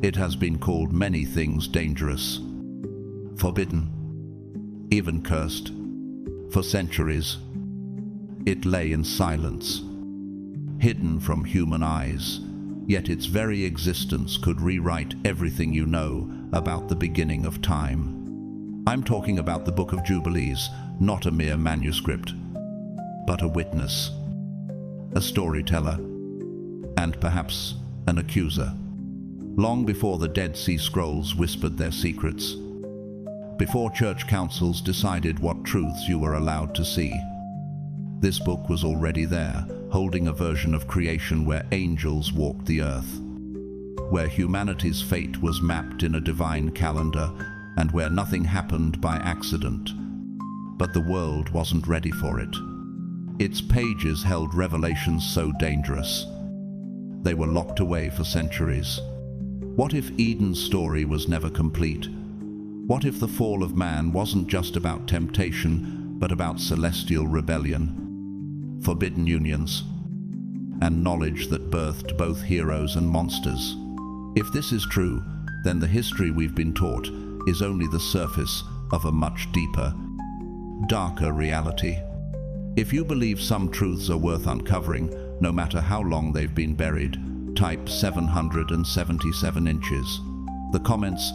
It has been called many things dangerous, forbidden, even cursed. For centuries, it lay in silence, hidden from human eyes, yet its very existence could rewrite everything you know about the beginning of time. I'm talking about the Book of Jubilees, not a mere manuscript, but a witness, a storyteller, and perhaps an accuser. Long before the Dead Sea Scrolls whispered their secrets, before church councils decided what truths you were allowed to see, this book was already there, holding a version of creation where angels walked the earth, where humanity's fate was mapped in a divine calendar, and where nothing happened by accident. But the world wasn't ready for it. Its pages held revelations so dangerous. They were locked away for centuries. What if Eden's story was never complete? What if the fall of man wasn't just about temptation, but about celestial rebellion, forbidden unions, and knowledge that birthed both heroes and monsters? If this is true, then the history we've been taught is only the surface of a much deeper, darker reality. If you believe some truths are worth uncovering, no matter how long they've been buried, type 777 inches. The comments,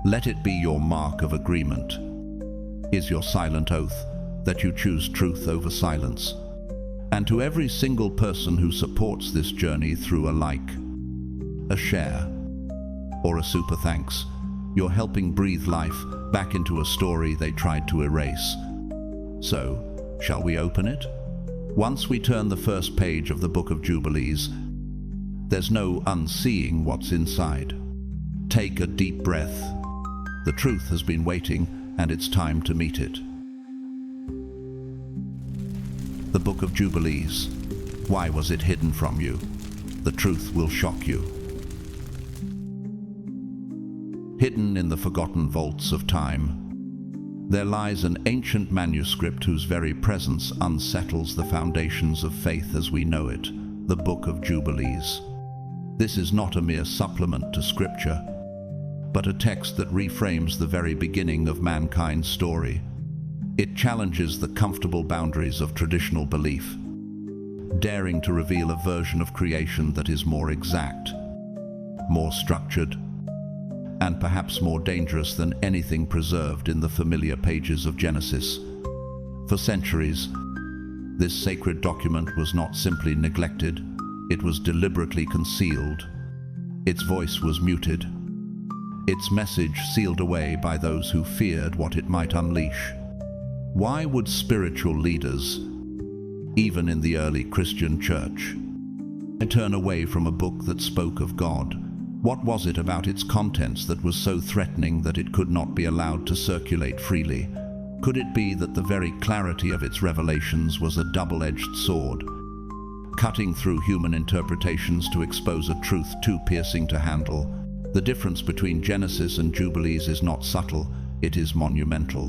let it be your mark of agreement, is your silent oath that you choose truth over silence. And to every single person who supports this journey through a like, a share, or a super thanks, you're helping breathe life back into a story they tried to erase. So, shall we open it? Once we turn the first page of the Book of Jubilees, there's no unseeing what's inside. Take a deep breath. The truth has been waiting, and it's time to meet it. The Book of Jubilees. Why was it hidden from you? The truth will shock you. Hidden in the forgotten vaults of time, there lies an ancient manuscript whose very presence unsettles the foundations of faith as we know it, the Book of Jubilees. This is not a mere supplement to Scripture, but a text that reframes the very beginning of mankind's story. It challenges the comfortable boundaries of traditional belief, daring to reveal a version of creation that is more exact, more structured, and perhaps more dangerous than anything preserved in the familiar pages of Genesis. For centuries, this sacred document was not simply neglected, it was deliberately concealed. Its voice was muted, its message sealed away by those who feared what it might unleash. Why would spiritual leaders, even in the early Christian church, turn away from a book that spoke of God? What was it about its contents that was so threatening that it could not be allowed to circulate freely? Could it be that the very clarity of its revelations was a double-edged sword, cutting through human interpretations to expose a truth too piercing to handle? The difference between Genesis and Jubilees is not subtle, it is monumental.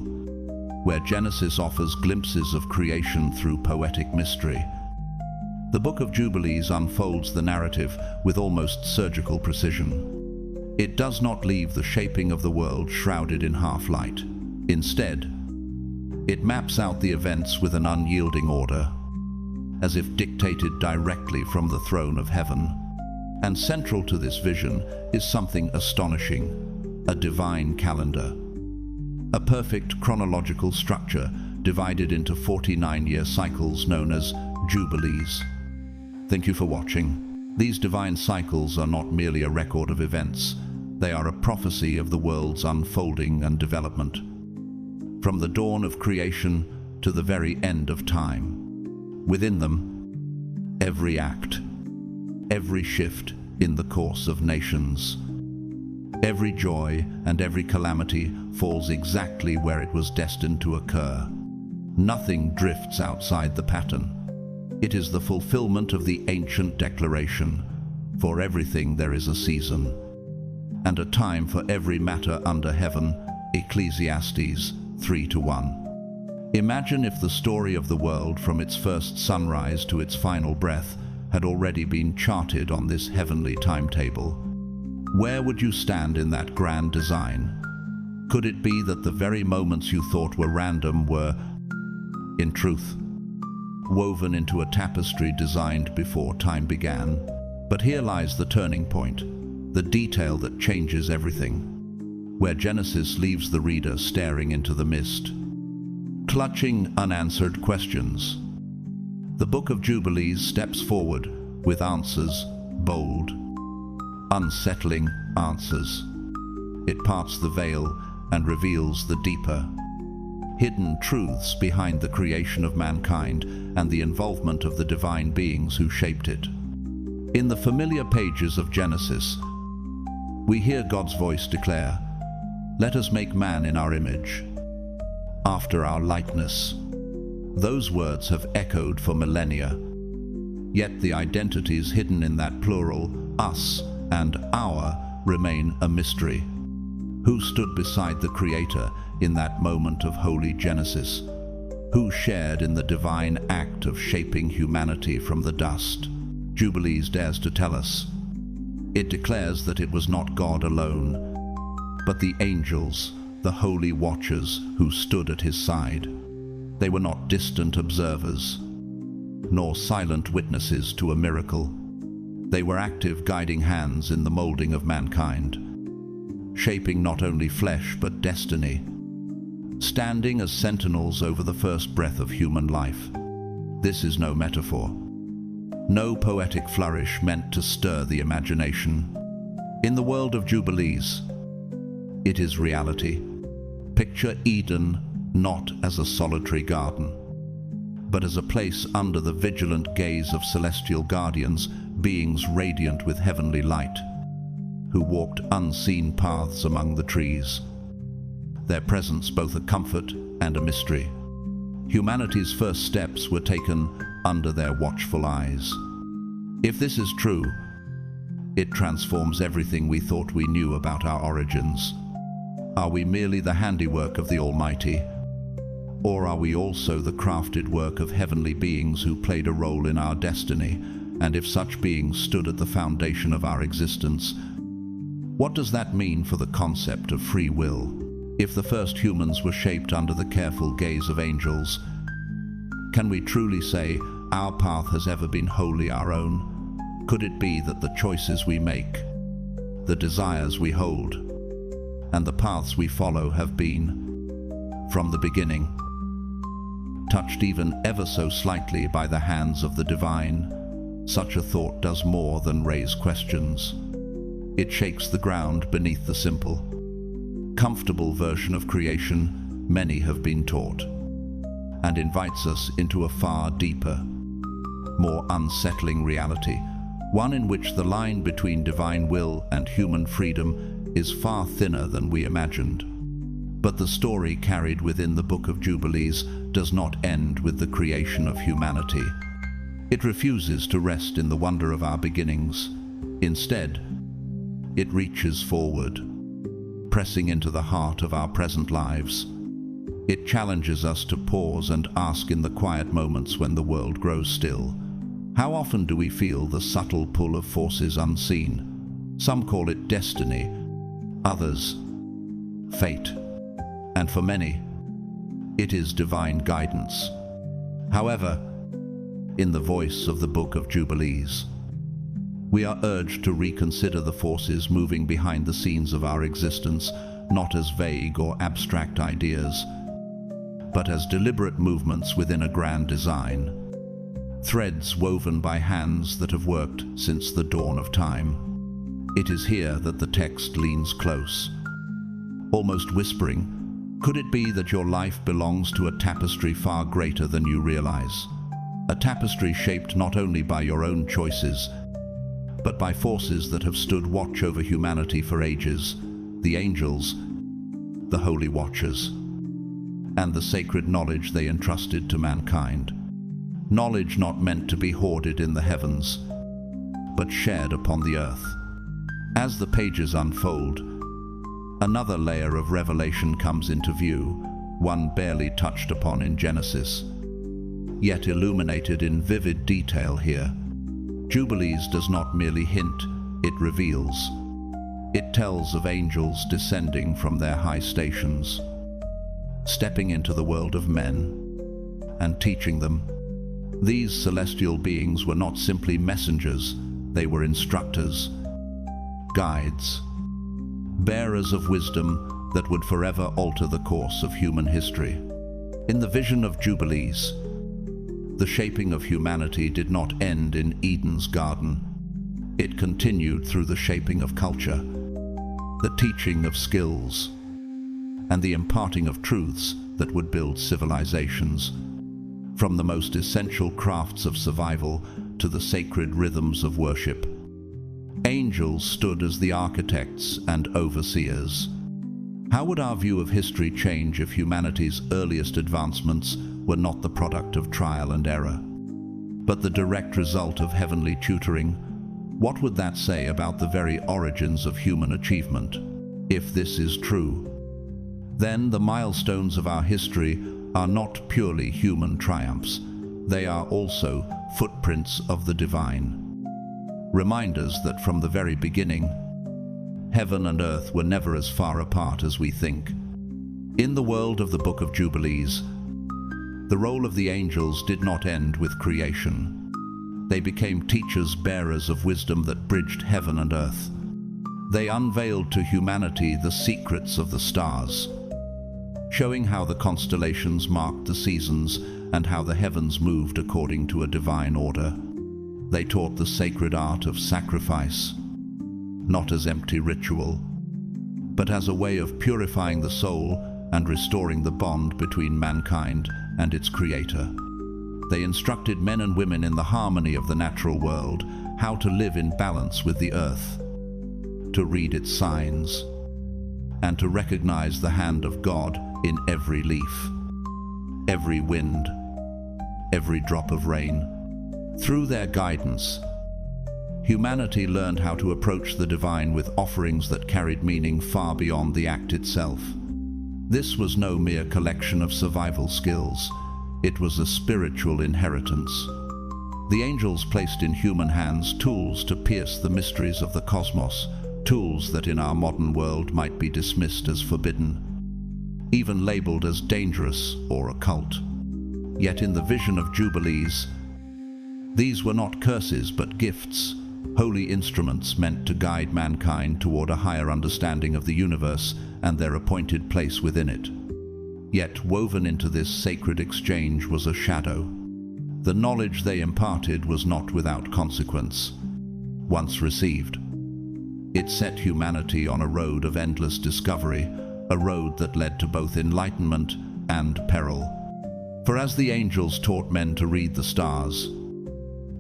Where Genesis offers glimpses of creation through poetic mystery, the Book of Jubilees unfolds the narrative with almost surgical precision. It does not leave the shaping of the world shrouded in half-light. Instead, it maps out the events with an unyielding order, as if dictated directly from the throne of heaven. And central to this vision is something astonishing, a divine calendar. A perfect chronological structure divided into 49-year cycles known as Jubilees. Thank you for watching. These divine cycles are not merely a record of events, they are a prophecy of the world's unfolding and development. From the dawn of creation to the very end of time. Within them, every act, every shift in the course of nations, every joy and every calamity falls exactly where it was destined to occur. Nothing drifts outside the pattern. It is the fulfillment of the ancient declaration, for everything there is a season, and a time for every matter under heaven, Ecclesiastes 3:1. Imagine if the story of the world from its first sunrise to its final breath had already been charted on this heavenly timetable. Where would you stand in that grand design? Could it be that the very moments you thought were random were, in truth, woven into a tapestry designed before time began? But here lies the turning point, the detail that changes everything, where Genesis leaves the reader staring into the mist, clutching unanswered questions. The Book of Jubilees steps forward with answers, bold, unsettling answers. It parts the veil and reveals the deeper, hidden truths behind the creation of mankind and the involvement of the divine beings who shaped it. In the familiar pages of Genesis, we hear God's voice declare, "Let us make man in our image, after our likeness." Those words have echoed for millennia, yet the identities hidden in that plural, us and our, remain a mystery. Who stood beside the Creator in that moment of holy Genesis? Who shared in the divine act of shaping humanity from the dust? Jubilees dares to tell us. It declares that it was not God alone, but the angels, the holy watchers who stood at his side. They were not distant observers, nor silent witnesses to a miracle. They were active guiding hands in the molding of mankind, shaping not only flesh but destiny, standing as sentinels over the first breath of human life. This is no metaphor, no poetic flourish meant to stir the imagination. In the world of Jubilees, it is reality. Picture Eden not as a solitary garden, but as a place under the vigilant gaze of celestial guardians, beings radiant with heavenly light, who walked unseen paths among the trees, their presence both a comfort and a mystery. Humanity's first steps were taken under their watchful eyes. If this is true, it transforms everything we thought we knew about our origins. Are we merely the handiwork of the Almighty? Or are we also the crafted work of heavenly beings who played a role in our destiny? And if such beings stood at the foundation of our existence, what does that mean for the concept of free will? If the first humans were shaped under the careful gaze of angels, can we truly say our path has ever been wholly our own? Could it be that the choices we make, the desires we hold, and the paths we follow have been, from the beginning, touched even ever so slightly by the hands of the divine? Such a thought does more than raise questions. It shakes the ground beneath the simple, comfortable version of creation many have been taught, and invites us into a far deeper, more unsettling reality, one in which the line between divine will and human freedom is far thinner than we imagined. But the story carried within the Book of Jubilees does not end with the creation of humanity. It refuses to rest in the wonder of our beginnings. Instead, it reaches forward, pressing into the heart of our present lives. It challenges us to pause and ask in the quiet moments when the world grows still. How often do we feel the subtle pull of forces unseen? Some call it destiny, others fate, and for many, it is divine guidance. However, in the voice of the Book of Jubilees, we are urged to reconsider the forces moving behind the scenes of our existence, not as vague or abstract ideas, but as deliberate movements within a grand design, threads woven by hands that have worked since the dawn of time. It is here that the text leans close, almost whispering, could it be that your life belongs to a tapestry far greater than you realize? A tapestry shaped not only by your own choices, but by forces that have stood watch over humanity for ages, the angels, the holy watchers, and the sacred knowledge they entrusted to mankind. Knowledge not meant to be hoarded in the heavens, but shared upon the earth. As the pages unfold, another layer of revelation comes into view, one barely touched upon in Genesis, yet illuminated in vivid detail here. Jubilees does not merely hint, it reveals. It tells of angels descending from their high stations, stepping into the world of men, and teaching them. These celestial beings were not simply messengers, they were instructors, guides, bearers of wisdom that would forever alter the course of human history. In the vision of Jubilees, the shaping of humanity did not end in Eden's garden. It continued through the shaping of culture, the teaching of skills, and the imparting of truths that would build civilizations. From the most essential crafts of survival to the sacred rhythms of worship, angels stood as the architects and overseers. How would our view of history change if humanity's earliest advancements were not the product of trial and error, but the direct result of heavenly tutoring? What would that say about the very origins of human achievement? If this is true, then the milestones of our history are not purely human triumphs. They are also footprints of the divine. Reminders that from the very beginning, heaven and earth were never as far apart as we think. In the world of the Book of Jubilees, the role of the angels did not end with creation. They became teachers, bearers of wisdom that bridged heaven and earth. They unveiled to humanity the secrets of the stars, showing how the constellations marked the seasons and how the heavens moved according to a divine order. They taught the sacred art of sacrifice, not as empty ritual, but as a way of purifying the soul and restoring the bond between mankind and its Creator. They instructed men and women in the harmony of the natural world, how to live in balance with the earth, to read its signs, and to recognize the hand of God in every leaf, every wind, every drop of rain. Through their guidance, humanity learned how to approach the divine with offerings that carried meaning far beyond the act itself. This was no mere collection of survival skills. It was a spiritual inheritance. The angels placed in human hands tools to pierce the mysteries of the cosmos, tools that in our modern world might be dismissed as forbidden, even labeled as dangerous or occult. Yet in the vision of Jubilees, these were not curses but gifts, holy instruments meant to guide mankind toward a higher understanding of the universe and their appointed place within it. Yet woven into this sacred exchange was a shadow. The knowledge they imparted was not without consequence. Once received, it set humanity on a road of endless discovery, a road that led to both enlightenment and peril. For as the angels taught men to read the stars,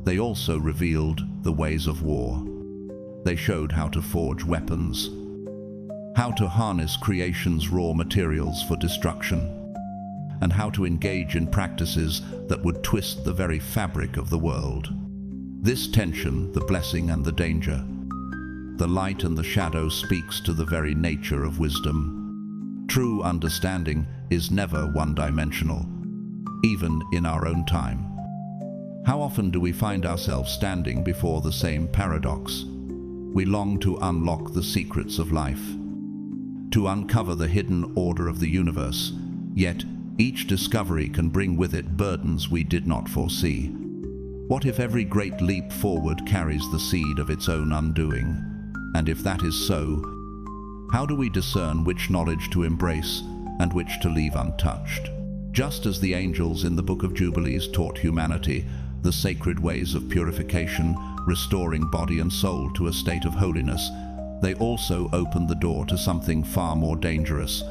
they also revealed the ways of war. They showed how to forge weapons, how to harness creation's raw materials for destruction, and how to engage in practices that would twist the very fabric of the world. This tension, the blessing and the danger, the light and the shadow, speaks to the very nature of wisdom. True understanding is never one-dimensional, even in our own time. How often do we find ourselves standing before the same paradox? We long to unlock the secrets of life, to uncover the hidden order of the universe, yet each discovery can bring with it burdens we did not foresee. What if every great leap forward carries the seed of its own undoing? And if that is so, how do we discern which knowledge to embrace and which to leave untouched? Just as the angels in the Book of Jubilees taught humanity the sacred ways of purification, restoring body and soul to a state of holiness, they also opened the door to something far more dangerous,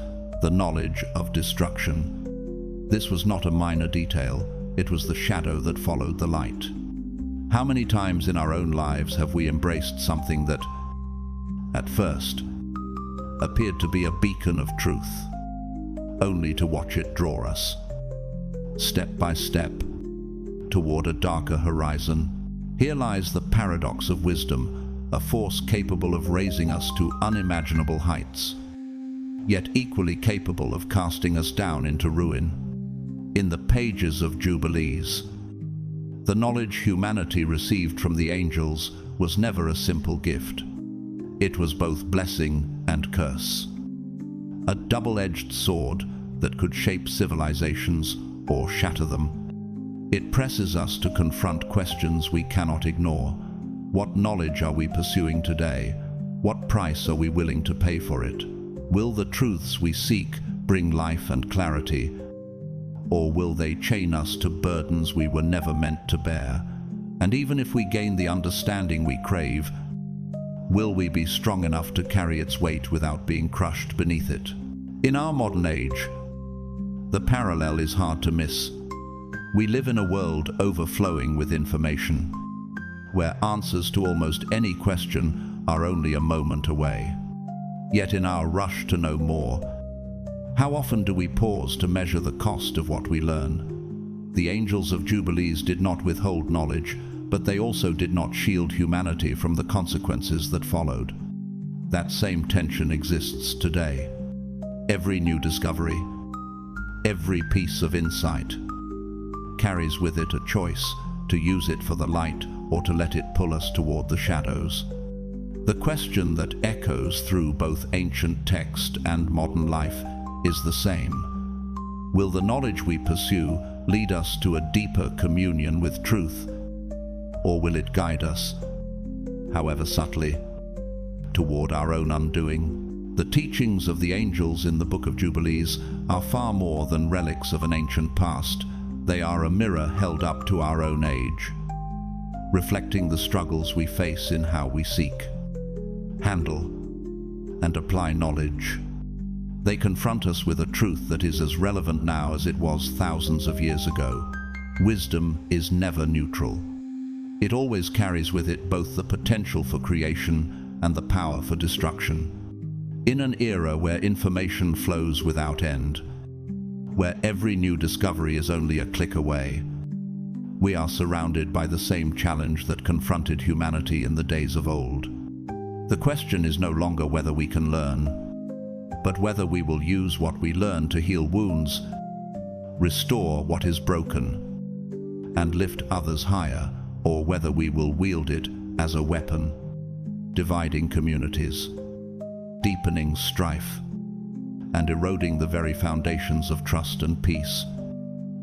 the knowledge of destruction. This was not a minor detail, it was the shadow that followed the light. How many times in our own lives have we embraced something that, at first, appeared to be a beacon of truth, only to watch it draw us, step by step, toward a darker horizon? Here lies the paradox of wisdom, a force capable of raising us to unimaginable heights, yet equally capable of casting us down into ruin. In the pages of Jubilees, the knowledge humanity received from the angels was never a simple gift. It was both blessing and curse. A double-edged sword that could shape civilizations or shatter them. It presses us to confront questions we cannot ignore. What knowledge are we pursuing today? What price are we willing to pay for it? Will the truths we seek bring life and clarity, or will they chain us to burdens we were never meant to bear? And even if we gain the understanding we crave, will we be strong enough to carry its weight without being crushed beneath it? In our modern age, the parallel is hard to miss. We live in a world overflowing with information, where answers to almost any question are only a moment away. Yet in our rush to know more, how often do we pause to measure the cost of what we learn? The angels of Jubilees did not withhold knowledge, but they also did not shield humanity from the consequences that followed. That same tension exists today. Every new discovery, every piece of insight, carries with it a choice to use it for the light or to let it pull us toward the shadows. The question that echoes through both ancient text and modern life is the same. Will the knowledge we pursue lead us to a deeper communion with truth, or will it guide us, however subtly, toward our own undoing? The teachings of the angels in the Book of Jubilees are far more than relics of an ancient past. They are a mirror held up to our own age, reflecting the struggles we face in how we seek, handle, and apply knowledge. They confront us with a truth that is as relevant now as it was thousands of years ago. Wisdom is never neutral. It always carries with it both the potential for creation and the power for destruction. In an era where information flows without end, where every new discovery is only a click away, we are surrounded by the same challenge that confronted humanity in the days of old. The question is no longer whether we can learn, but whether we will use what we learn to heal wounds, restore what is broken, and lift others higher, or whether we will wield it as a weapon, dividing communities, deepening strife, and eroding the very foundations of trust and peace.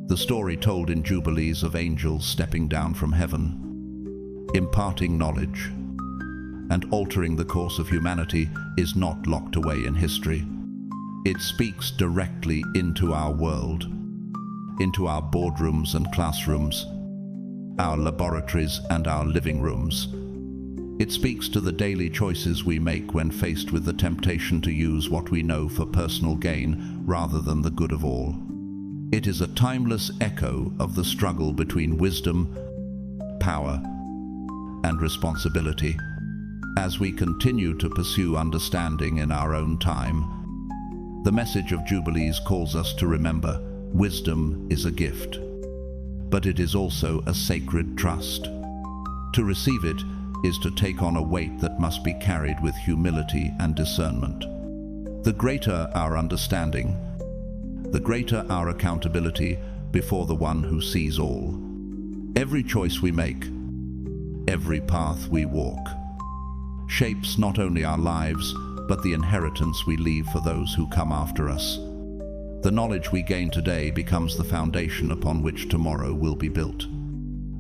The story told in Jubilees of angels stepping down from heaven, imparting knowledge, and altering the course of humanity is not locked away in history. It speaks directly into our world, into our boardrooms and classrooms, our laboratories and our living rooms. It speaks to the daily choices we make when faced with the temptation to use what we know for personal gain rather than the good of all. It is a timeless echo of the struggle between wisdom, power, and responsibility. As we continue to pursue understanding in our own time, the message of Jubilees calls us to remember wisdom is a gift, but it is also a sacred trust. To receive it is to take on a weight that must be carried with humility and discernment. The greater our understanding, the greater our accountability before the one who sees all. Every choice we make, every path we walk, shapes not only our lives, but the inheritance we leave for those who come after us. The knowledge we gain today becomes the foundation upon which tomorrow will be built.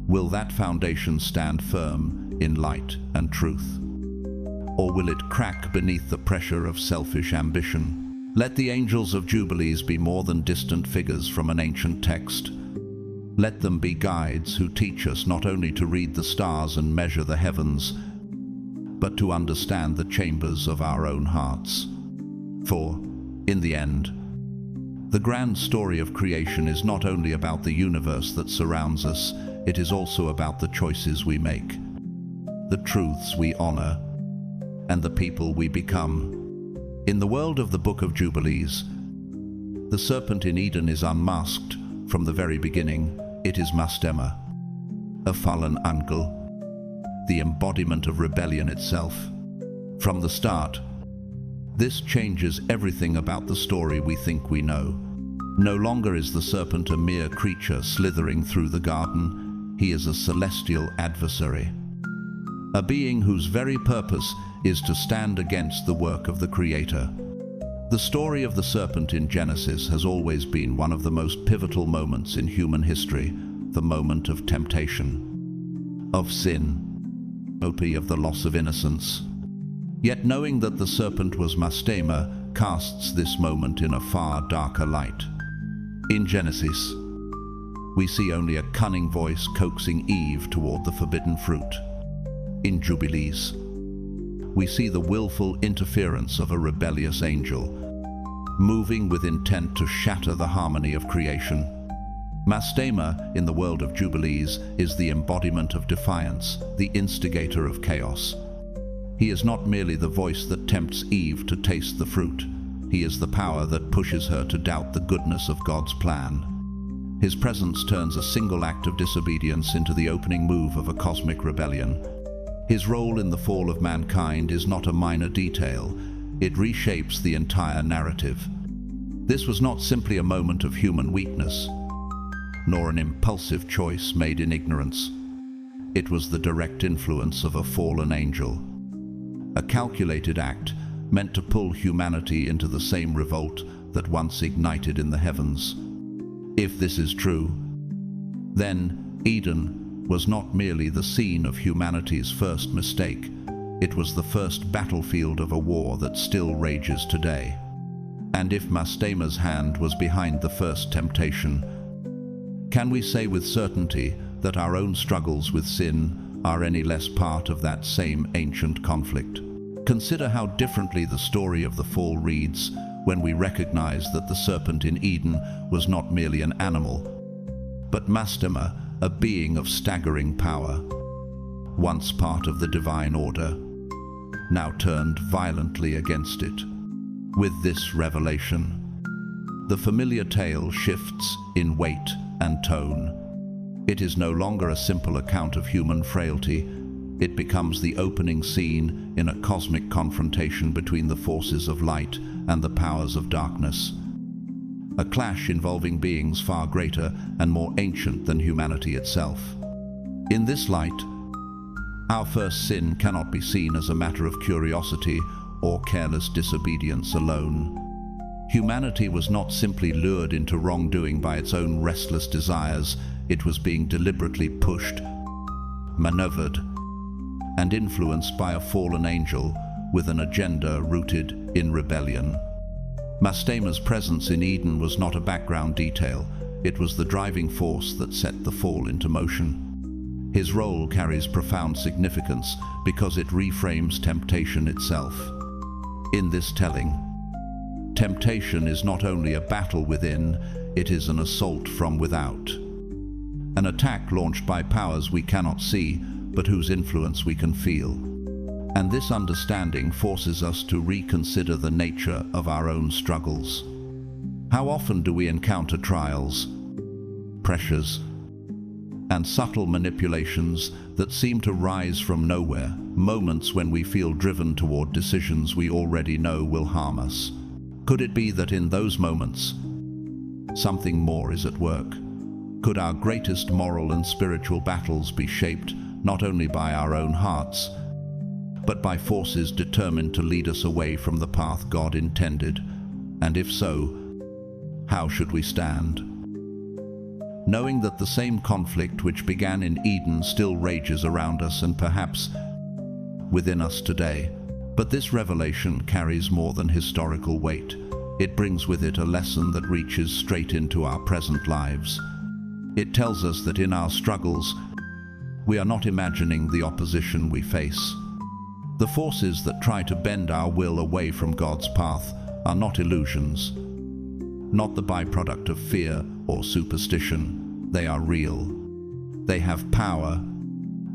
Will that foundation stand firm in light and truth? Or will it crack beneath the pressure of selfish ambition? Let the angels of Jubilees be more than distant figures from an ancient text. Let them be guides who teach us not only to read the stars and measure the heavens, but to understand the chambers of our own hearts. For, in the end, the grand story of creation is not only about the universe that surrounds us, it is also about the choices we make, the truths we honor, and the people we become. In the world of the Book of Jubilees, the serpent in Eden is unmasked from the very beginning. It is Mastema, a fallen uncle, the embodiment of rebellion itself. From the start, this changes everything about the story we think we know. No longer is the serpent a mere creature slithering through the garden. He is a celestial adversary, a being whose very purpose is to stand against the work of the Creator. The story of the serpent in Genesis has always been one of the most pivotal moments in human history, the moment of temptation, of sin, of the loss of innocence. Yet knowing that the serpent was Mastema casts this moment in a far darker light. In Genesis, we see only a cunning voice coaxing Eve toward the forbidden fruit. In Jubilees, we see the willful interference of a rebellious angel, moving with intent to shatter the harmony of creation. Mastema, in the world of Jubilees, is the embodiment of defiance, the instigator of chaos. He is not merely the voice that tempts Eve to taste the fruit. He is the power that pushes her to doubt the goodness of God's plan. His presence turns a single act of disobedience into the opening move of a cosmic rebellion. His role in the fall of mankind is not a minor detail. It reshapes the entire narrative. This was not simply a moment of human weakness, nor an impulsive choice made in ignorance. It was the direct influence of a fallen angel, a calculated act meant to pull humanity into the same revolt that once ignited in the heavens. If this is true, then Eden was not merely the scene of humanity's first mistake. It was the first battlefield of a war that still rages today. And if Mastema's hand was behind the first temptation, can we say with certainty that our own struggles with sin are any less part of that same ancient conflict? Consider how differently the story of the fall reads when we recognize that the serpent in Eden was not merely an animal, but Mastema, a being of staggering power, once part of the divine order, now turned violently against it. With this revelation, the familiar tale shifts in weight and tone. It is no longer a simple account of human frailty. It becomes the opening scene in a cosmic confrontation between the forces of light and the powers of darkness. A clash involving beings far greater and more ancient than humanity itself. In this light, our first sin cannot be seen as a matter of curiosity or careless disobedience alone. Humanity was not simply lured into wrongdoing by its own restless desires. It was being deliberately pushed, maneuvered, and influenced by a fallen angel with an agenda rooted in rebellion. Mastema's presence in Eden was not a background detail. It was the driving force that set the fall into motion. His role carries profound significance because it reframes temptation itself. In this telling, temptation is not only a battle within, it is an assault from without. An attack launched by powers we cannot see, but whose influence we can feel. And this understanding forces us to reconsider the nature of our own struggles. How often do we encounter trials, pressures, and subtle manipulations that seem to rise from nowhere, moments when we feel driven toward decisions we already know will harm us? Could it be that in those moments, something more is at work? Could our greatest moral and spiritual battles be shaped not only by our own hearts, but by forces determined to lead us away from the path God intended? And if so, how should we stand? Knowing that the same conflict which began in Eden still rages around us and perhaps within us today. But this revelation carries more than historical weight. It brings with it a lesson that reaches straight into our present lives. It tells us that in our struggles, we are not imagining the opposition we face. The forces that try to bend our will away from God's path are not illusions, not the byproduct of fear or superstition. They are real. They have power,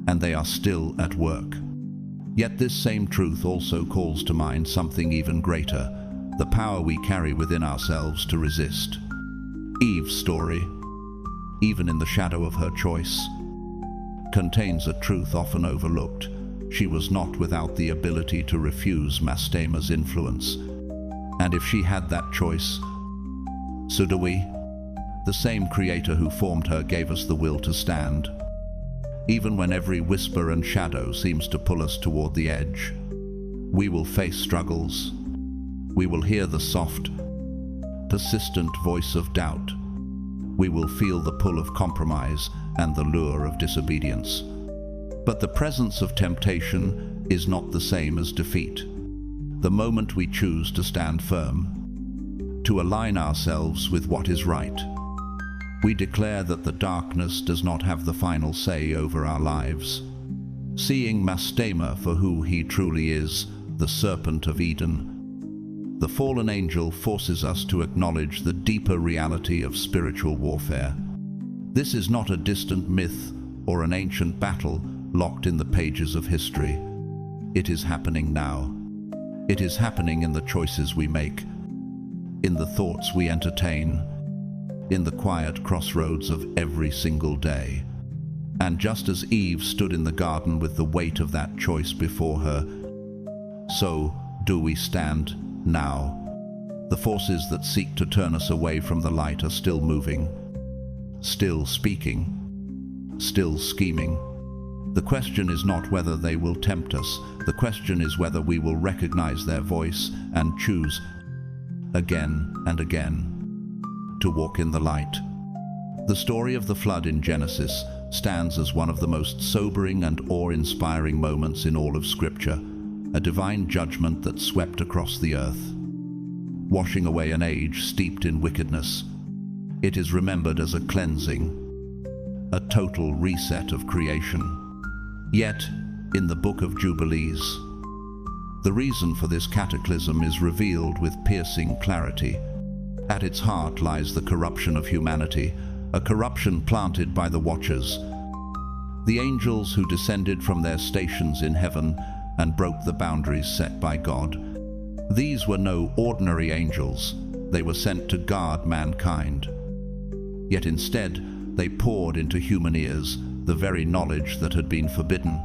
and they are still at work. Yet this same truth also calls to mind something even greater, the power we carry within ourselves to resist. Eve's story, even in the shadow of her choice, contains a truth often overlooked. She was not without the ability to refuse Mastema's influence. And if she had that choice, so do we. The same Creator who formed her gave us the will to stand. even when every whisper and shadow seems to pull us toward the edge. We will face struggles. We will hear the soft, persistent voice of doubt. We will feel the pull of compromise and the lure of disobedience. But the presence of temptation is not the same as defeat. The moment we choose to stand firm, to align ourselves with what is right, we declare that the darkness does not have the final say over our lives. Seeing Mastema for who he truly is, the serpent of Eden, the fallen angel forces us to acknowledge the deeper reality of spiritual warfare. This is not a distant myth or an ancient battle locked in the pages of history. It is happening now. It is happening in the choices we make, in the thoughts we entertain, in the quiet crossroads of every single day. And just as Eve stood in the garden with the weight of that choice before her, so do we stand now. The forces that seek to turn us away from the light are still moving, still speaking, still scheming. The question is not whether they will tempt us. The question is whether we will recognize their voice and choose again and again to walk in the light. The story of the flood in Genesis stands as one of the most sobering and awe-inspiring moments in all of Scripture, a divine judgment that swept across the earth, washing away an age steeped in wickedness. It is remembered as a cleansing, a total reset of creation. Yet, in the Book of Jubilees, the reason for this cataclysm is revealed with piercing clarity. At its heart lies the corruption of humanity, a corruption planted by the Watchers, the angels who descended from their stations in heaven and broke the boundaries set by God. These were no ordinary angels. They were sent to guard mankind. Yet instead, they poured into human ears the very knowledge that had been forbidden.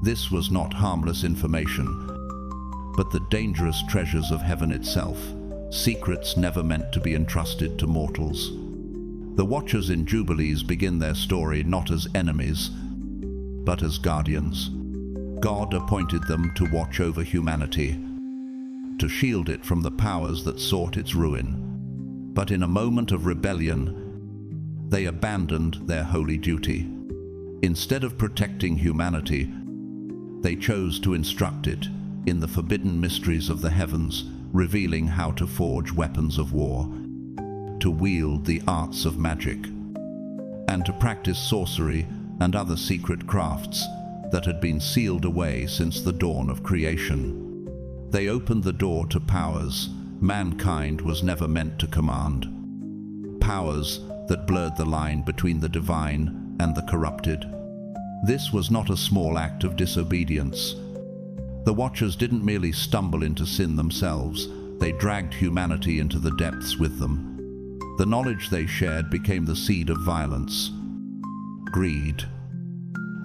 This was not harmless information, but the dangerous treasures of heaven itself, secrets never meant to be entrusted to mortals. The Watchers in Jubilees begin their story not as enemies, but as guardians. God appointed them to watch over humanity, to shield it from the powers that sought its ruin. But in a moment of rebellion, they abandoned their holy duty. Instead of protecting humanity, they chose to instruct it in the forbidden mysteries of the heavens, revealing how to forge weapons of war, to wield the arts of magic, and to practice sorcery and other secret crafts that had been sealed away since the dawn of creation. They opened the door to powers mankind was never meant to command, powers that blurred the line between the divine and the corrupted. This was not a small act of disobedience. The Watchers didn't merely stumble into sin themselves, they dragged humanity into the depths with them. The knowledge they shared became the seed of violence, greed,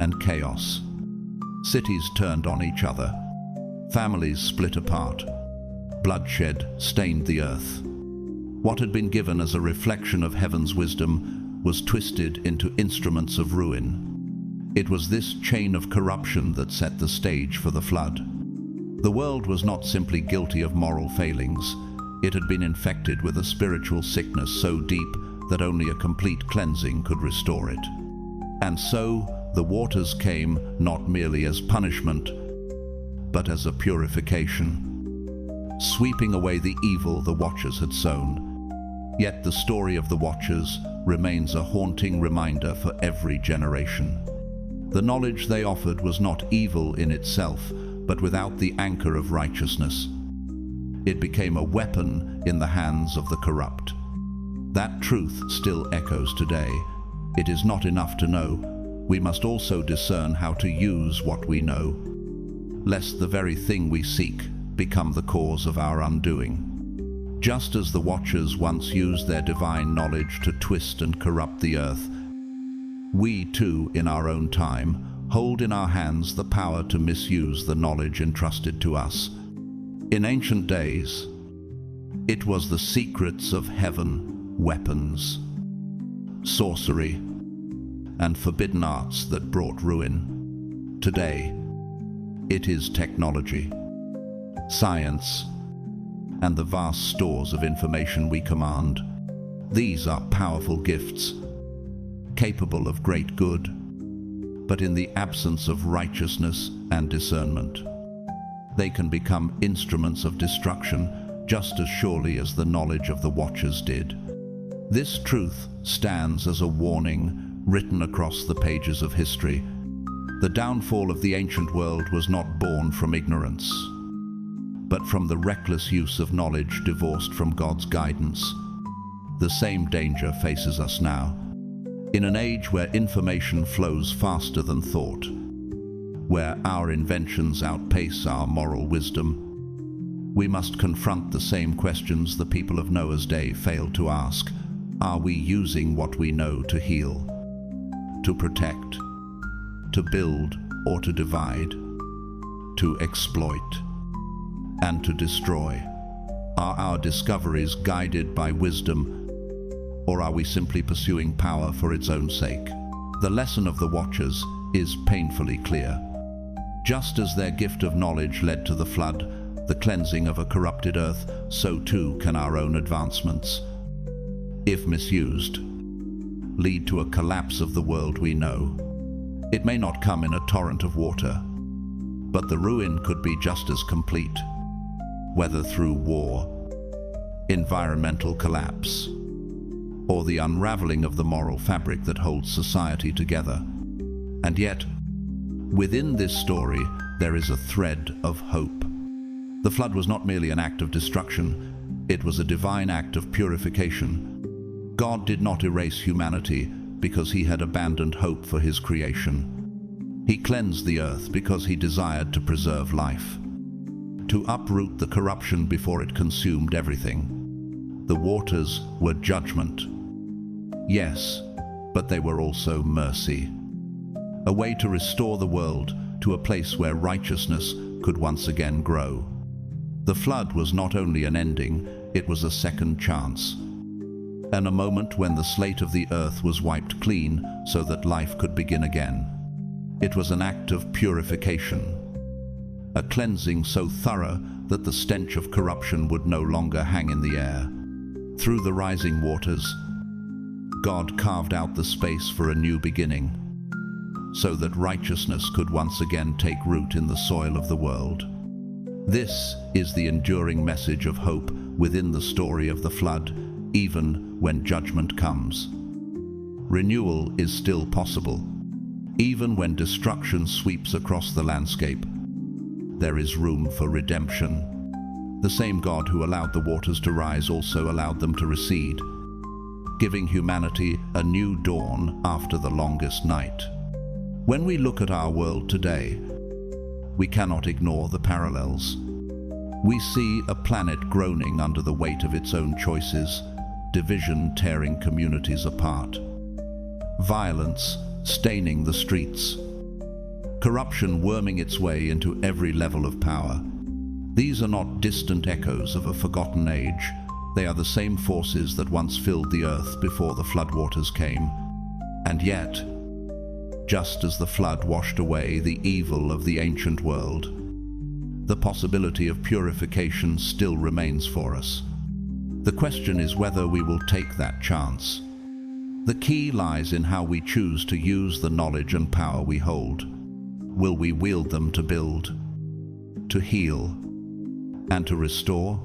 and chaos. Cities turned on each other. Families split apart. Bloodshed stained the earth. What had been given as a reflection of heaven's wisdom was twisted into instruments of ruin. It was this chain of corruption that set the stage for the flood. The world was not simply guilty of moral failings. It had been infected with a spiritual sickness so deep that only a complete cleansing could restore it. And so, the waters came not merely as punishment, but as a purification, sweeping away the evil the Watchers had sown. Yet the story of the Watchers remains a haunting reminder for every generation. The knowledge they offered was not evil in itself, but without the anchor of righteousness. It became a weapon in the hands of the corrupt. That truth still echoes today. It is not enough to know. We must also discern how to use what we know, lest the very thing we seek become the cause of our undoing. Just as the Watchers once used their divine knowledge to twist and corrupt the earth, we too, in our own time, hold in our hands the power to misuse the knowledge entrusted to us. In ancient days, it was the secrets of heaven, weapons, sorcery, and forbidden arts that brought ruin. Today, it is technology, science, and the vast stores of information we command. These are powerful gifts, capable of great good, but in the absence of righteousness and discernment, they can become instruments of destruction just as surely as the knowledge of the watchers did. This truth stands as a warning written across the pages of history. The downfall of the ancient world was not born from ignorance, but from the reckless use of knowledge divorced from God's guidance. The same danger faces us now. In an age where information flows faster than thought, where our inventions outpace our moral wisdom, we must confront the same questions the people of Noah's day failed to ask. Are we using what we know to heal, to protect, to build or to divide, to exploit, and to destroy? Are our discoveries guided by wisdom, or are we simply pursuing power for its own sake? The lesson of the Watchers is painfully clear. Just as their gift of knowledge led to the flood, the cleansing of a corrupted earth, so too can our own advancements, if misused, lead to a collapse of the world we know. It may not come in a torrent of water, but the ruin could be just as complete, whether through war, environmental collapse, or the unraveling of the moral fabric that holds society together. And yet, within this story, there is a thread of hope. The flood was not merely an act of destruction, it was a divine act of purification. God did not erase humanity because he had abandoned hope for his creation. He cleansed the earth because he desired to preserve life, to uproot the corruption before it consumed everything. The waters were judgment, yes, but they were also mercy, a way to restore the world to a place where righteousness could once again grow. The flood was not only an ending, it was a second chance, and a moment when the slate of the earth was wiped clean so that life could begin again. It was an act of purification, a cleansing so thorough that the stench of corruption would no longer hang in the air. Through the rising waters, God carved out the space for a new beginning, so that righteousness could once again take root in the soil of the world. This is the enduring message of hope within the story of the flood, even when judgment comes. Renewal is still possible. Even when destruction sweeps across the landscape, there is room for redemption. The same God who allowed the waters to rise also allowed them to recede, giving humanity a new dawn after the longest night. When we look at our world today, we cannot ignore the parallels. We see a planet groaning under the weight of its own choices, division tearing communities apart, violence staining the streets, corruption worming its way into every level of power. These are not distant echoes of a forgotten age. They are the same forces that once filled the earth before the floodwaters came. And yet, just as the flood washed away the evil of the ancient world, the possibility of purification still remains for us. The question is whether we will take that chance. The key lies in how we choose to use the knowledge and power we hold. Will we wield them to build, to heal, and to restore?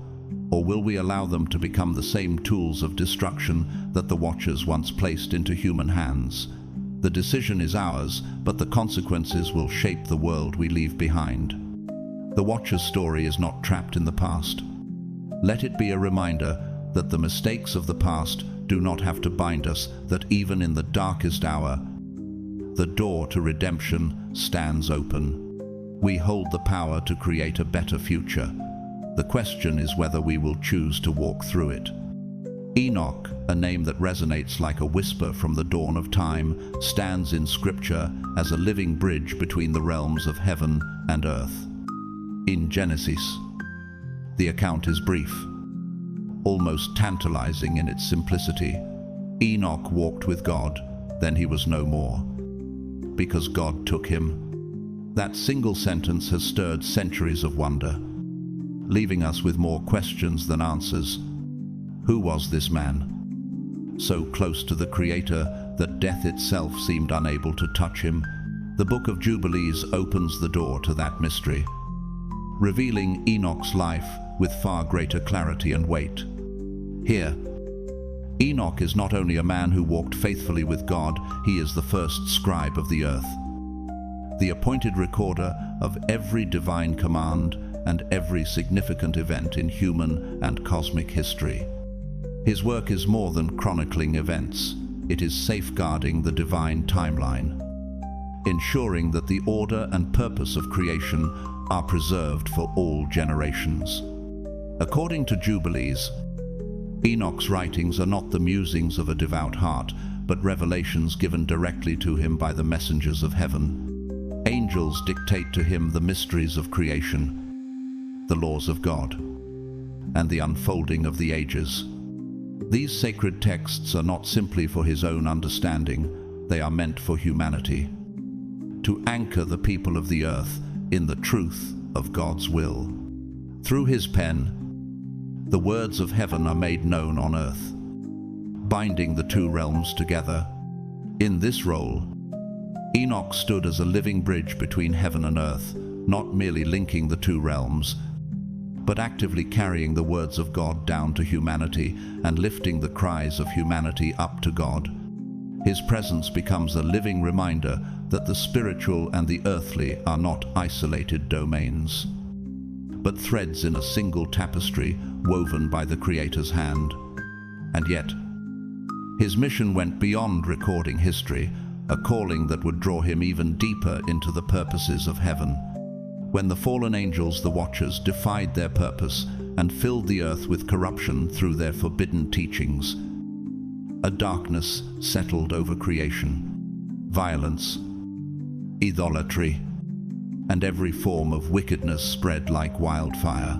Or will we allow them to become the same tools of destruction that the Watchers once placed into human hands? The decision is ours, but the consequences will shape the world we leave behind. The Watcher's story is not trapped in the past. Let it be a reminder that the mistakes of the past do not have to bind us, that even in the darkest hour, the door to redemption stands open. We hold the power to create a better future. The question is whether we will choose to walk through it. Enoch, a name that resonates like a whisper from the dawn of time, stands in Scripture as a living bridge between the realms of heaven and earth. In Genesis, the account is brief, almost tantalizing in its simplicity. Enoch walked with God, then he was no more, because God took him. That single sentence has stirred centuries of wonder, leaving us with more questions than answers. Who was this man? So close to the Creator that death itself seemed unable to touch him. The Book of Jubilees opens the door to that mystery, revealing Enoch's life with far greater clarity and weight. Here, Enoch is not only a man who walked faithfully with God, he is the first scribe of the earth, the appointed recorder of every divine command and every significant event in human and cosmic history. His work is more than chronicling events. It is safeguarding the divine timeline, ensuring that the order and purpose of creation are preserved for all generations. According to Jubilees, Enoch's writings are not the musings of a devout heart, but revelations given directly to him by the messengers of heaven. Angels dictate to him the mysteries of creation, the laws of God, and the unfolding of the ages. These sacred texts are not simply for his own understanding, they are meant for humanity, to anchor the people of the earth in the truth of God's will. Through his pen, the words of heaven are made known on earth, binding the two realms together. In this role, Enoch stood as a living bridge between heaven and earth, not merely linking the two realms, but actively carrying the words of God down to humanity and lifting the cries of humanity up to God. His presence becomes a living reminder that the spiritual and the earthly are not isolated domains, but threads in a single tapestry woven by the Creator's hand. And yet, his mission went beyond recording history, a calling that would draw him even deeper into the purposes of heaven. When the fallen angels, the Watchers, defied their purpose and filled the earth with corruption through their forbidden teachings, a darkness settled over creation. Violence, idolatry, and every form of wickedness spread like wildfire,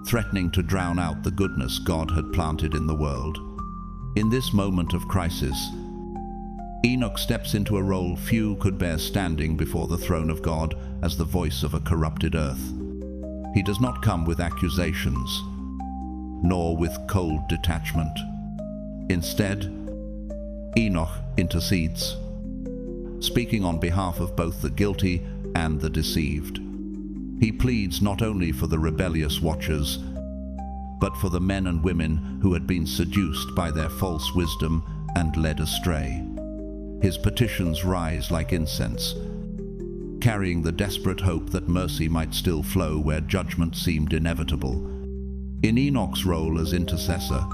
threatening to drown out the goodness God had planted in the world. In this moment of crisis, Enoch steps into a role few could bear, standing before the throne of God as the voice of a corrupted earth. He does not come with accusations, nor with cold detachment. Instead, Enoch intercedes, speaking on behalf of both the guilty and the deceived. He pleads not only for the rebellious Watchers, but for the men and women who had been seduced by their false wisdom and led astray. His petitions rise like incense, carrying the desperate hope that mercy might still flow where judgment seemed inevitable. In Enoch's role as intercessor,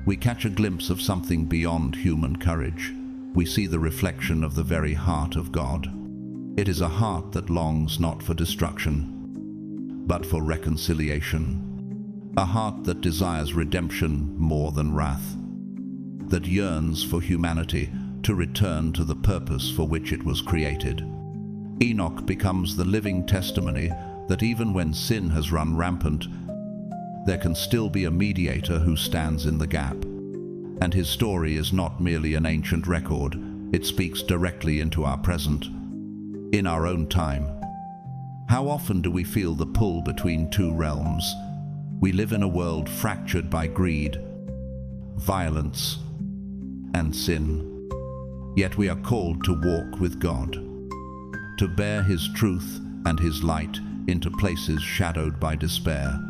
we catch a glimpse of something beyond human courage. We see the reflection of the very heart of God. It is a heart that longs not for destruction, but for reconciliation. A heart that desires redemption more than wrath, that yearns for humanity to return to the purpose for which it was created. Enoch becomes the living testimony that even when sin has run rampant, there can still be a mediator who stands in the gap. And his story is not merely an ancient record, it speaks directly into our present. In our own time, how often do we feel the pull between two realms? We live in a world fractured by greed, violence, and sin. Yet we are called to walk with God, to bear His truth and His light into places shadowed by despair.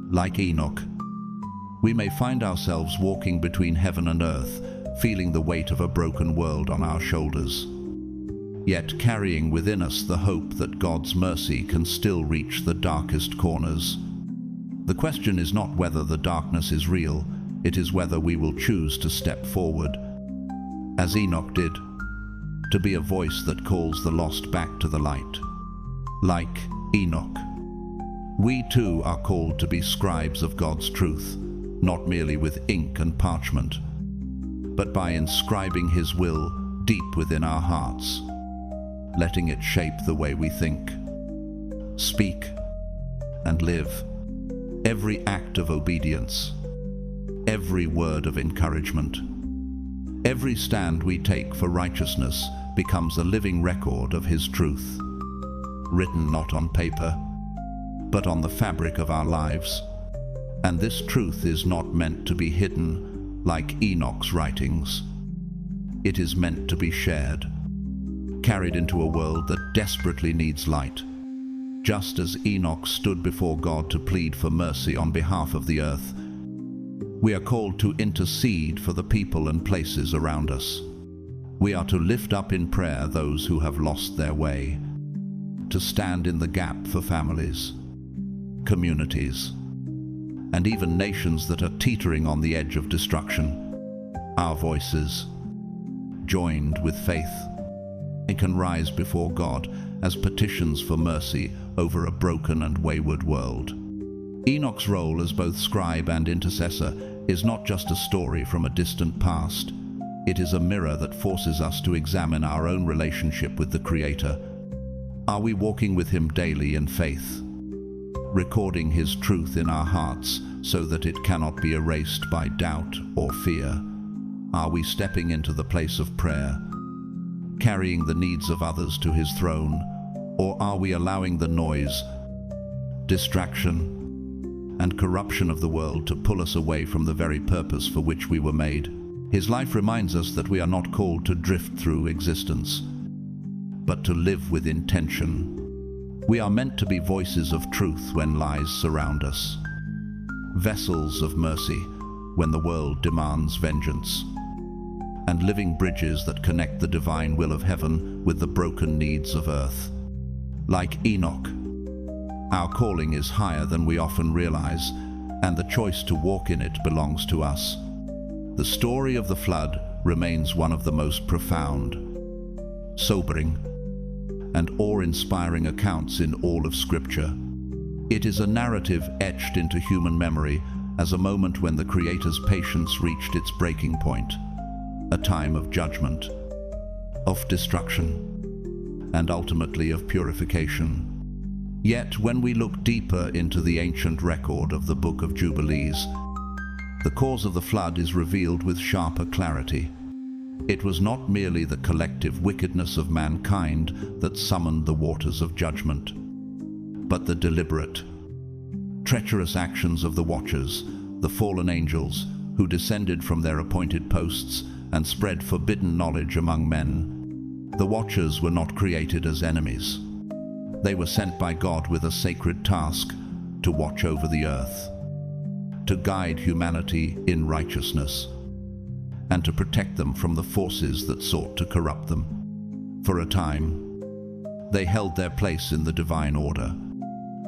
Like Enoch, we may find ourselves walking between heaven and earth, feeling the weight of a broken world on our shoulders, yet carrying within us the hope that God's mercy can still reach the darkest corners. The question is not whether the darkness is real, it is whether we will choose to step forward, as Enoch did, to be a voice that calls the lost back to the light. Like Enoch, we too are called to be scribes of God's truth, not merely with ink and parchment, but by inscribing His will deep within our hearts, letting it shape the way we think, speak, and live. Every act of obedience, every word of encouragement, Every stand we take for righteousness becomes a living record of His truth, written not on paper, but on the fabric of our lives. And this truth is not meant to be hidden like Enoch's writings. It is meant to be shared, carried into a world that desperately needs light. Just as Enoch stood before God to plead for mercy on behalf of the earth, we are called to intercede for the people and places around us. We are to lift up in prayer those who have lost their way, to stand in the gap for families, communities, and even nations that are teetering on the edge of destruction. Our voices, joined with faith, can rise before God as petitions for mercy over a broken and wayward world. Enoch's role as both scribe and intercessor is not just a story from a distant past. It is a mirror that forces us to examine our own relationship with the Creator. Are we walking with Him daily in faith, recording His truth in our hearts so that it cannot be erased by doubt or fear? Are we stepping into the place of prayer, carrying the needs of others to His throne? Or are we allowing the noise, distraction, and corruption of the world to pull us away from the very purpose for which we were made? His life reminds us that we are not called to drift through existence, but to live with intention. We are meant to be voices of truth when lies surround us, vessels of mercy when the world demands vengeance, and living bridges that connect the divine will of heaven with the broken needs of earth. Like Enoch, our calling is higher than we often realize, and the choice to walk in it belongs to us. The story of the flood remains one of the most profound, sobering, and awe-inspiring accounts in all of Scripture. It is a narrative etched into human memory as a moment when the Creator's patience reached its breaking point, a time of judgment, of destruction, and ultimately of purification. Yet, when we look deeper into the ancient record of the Book of Jubilees, the cause of the flood is revealed with sharper clarity. It was not merely the collective wickedness of mankind that summoned the waters of judgment, but the deliberate, treacherous actions of the watchers, the fallen angels, who descended from their appointed posts and spread forbidden knowledge among men. The watchers were not created as enemies. They were sent by God with a sacred task to watch over the earth, to guide humanity in righteousness, and to protect them from the forces that sought to corrupt them. For a time, they held their place in the divine order,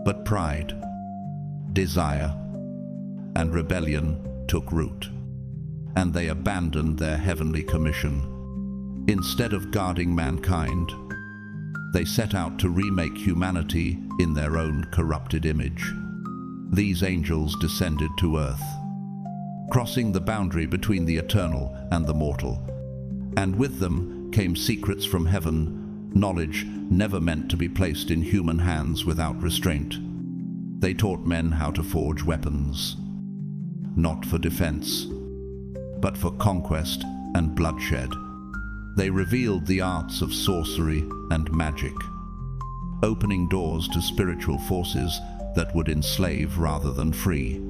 but pride, desire, and rebellion took root, and they abandoned their heavenly commission. Instead of guarding mankind, they set out to remake humanity in their own corrupted image. These angels descended to earth, crossing the boundary between the eternal and the mortal, and with them came secrets from heaven, knowledge never meant to be placed in human hands without restraint. They taught men how to forge weapons, not for defense, but for conquest and bloodshed. They revealed the arts of sorcery and magic, opening doors to spiritual forces that would enslave rather than free.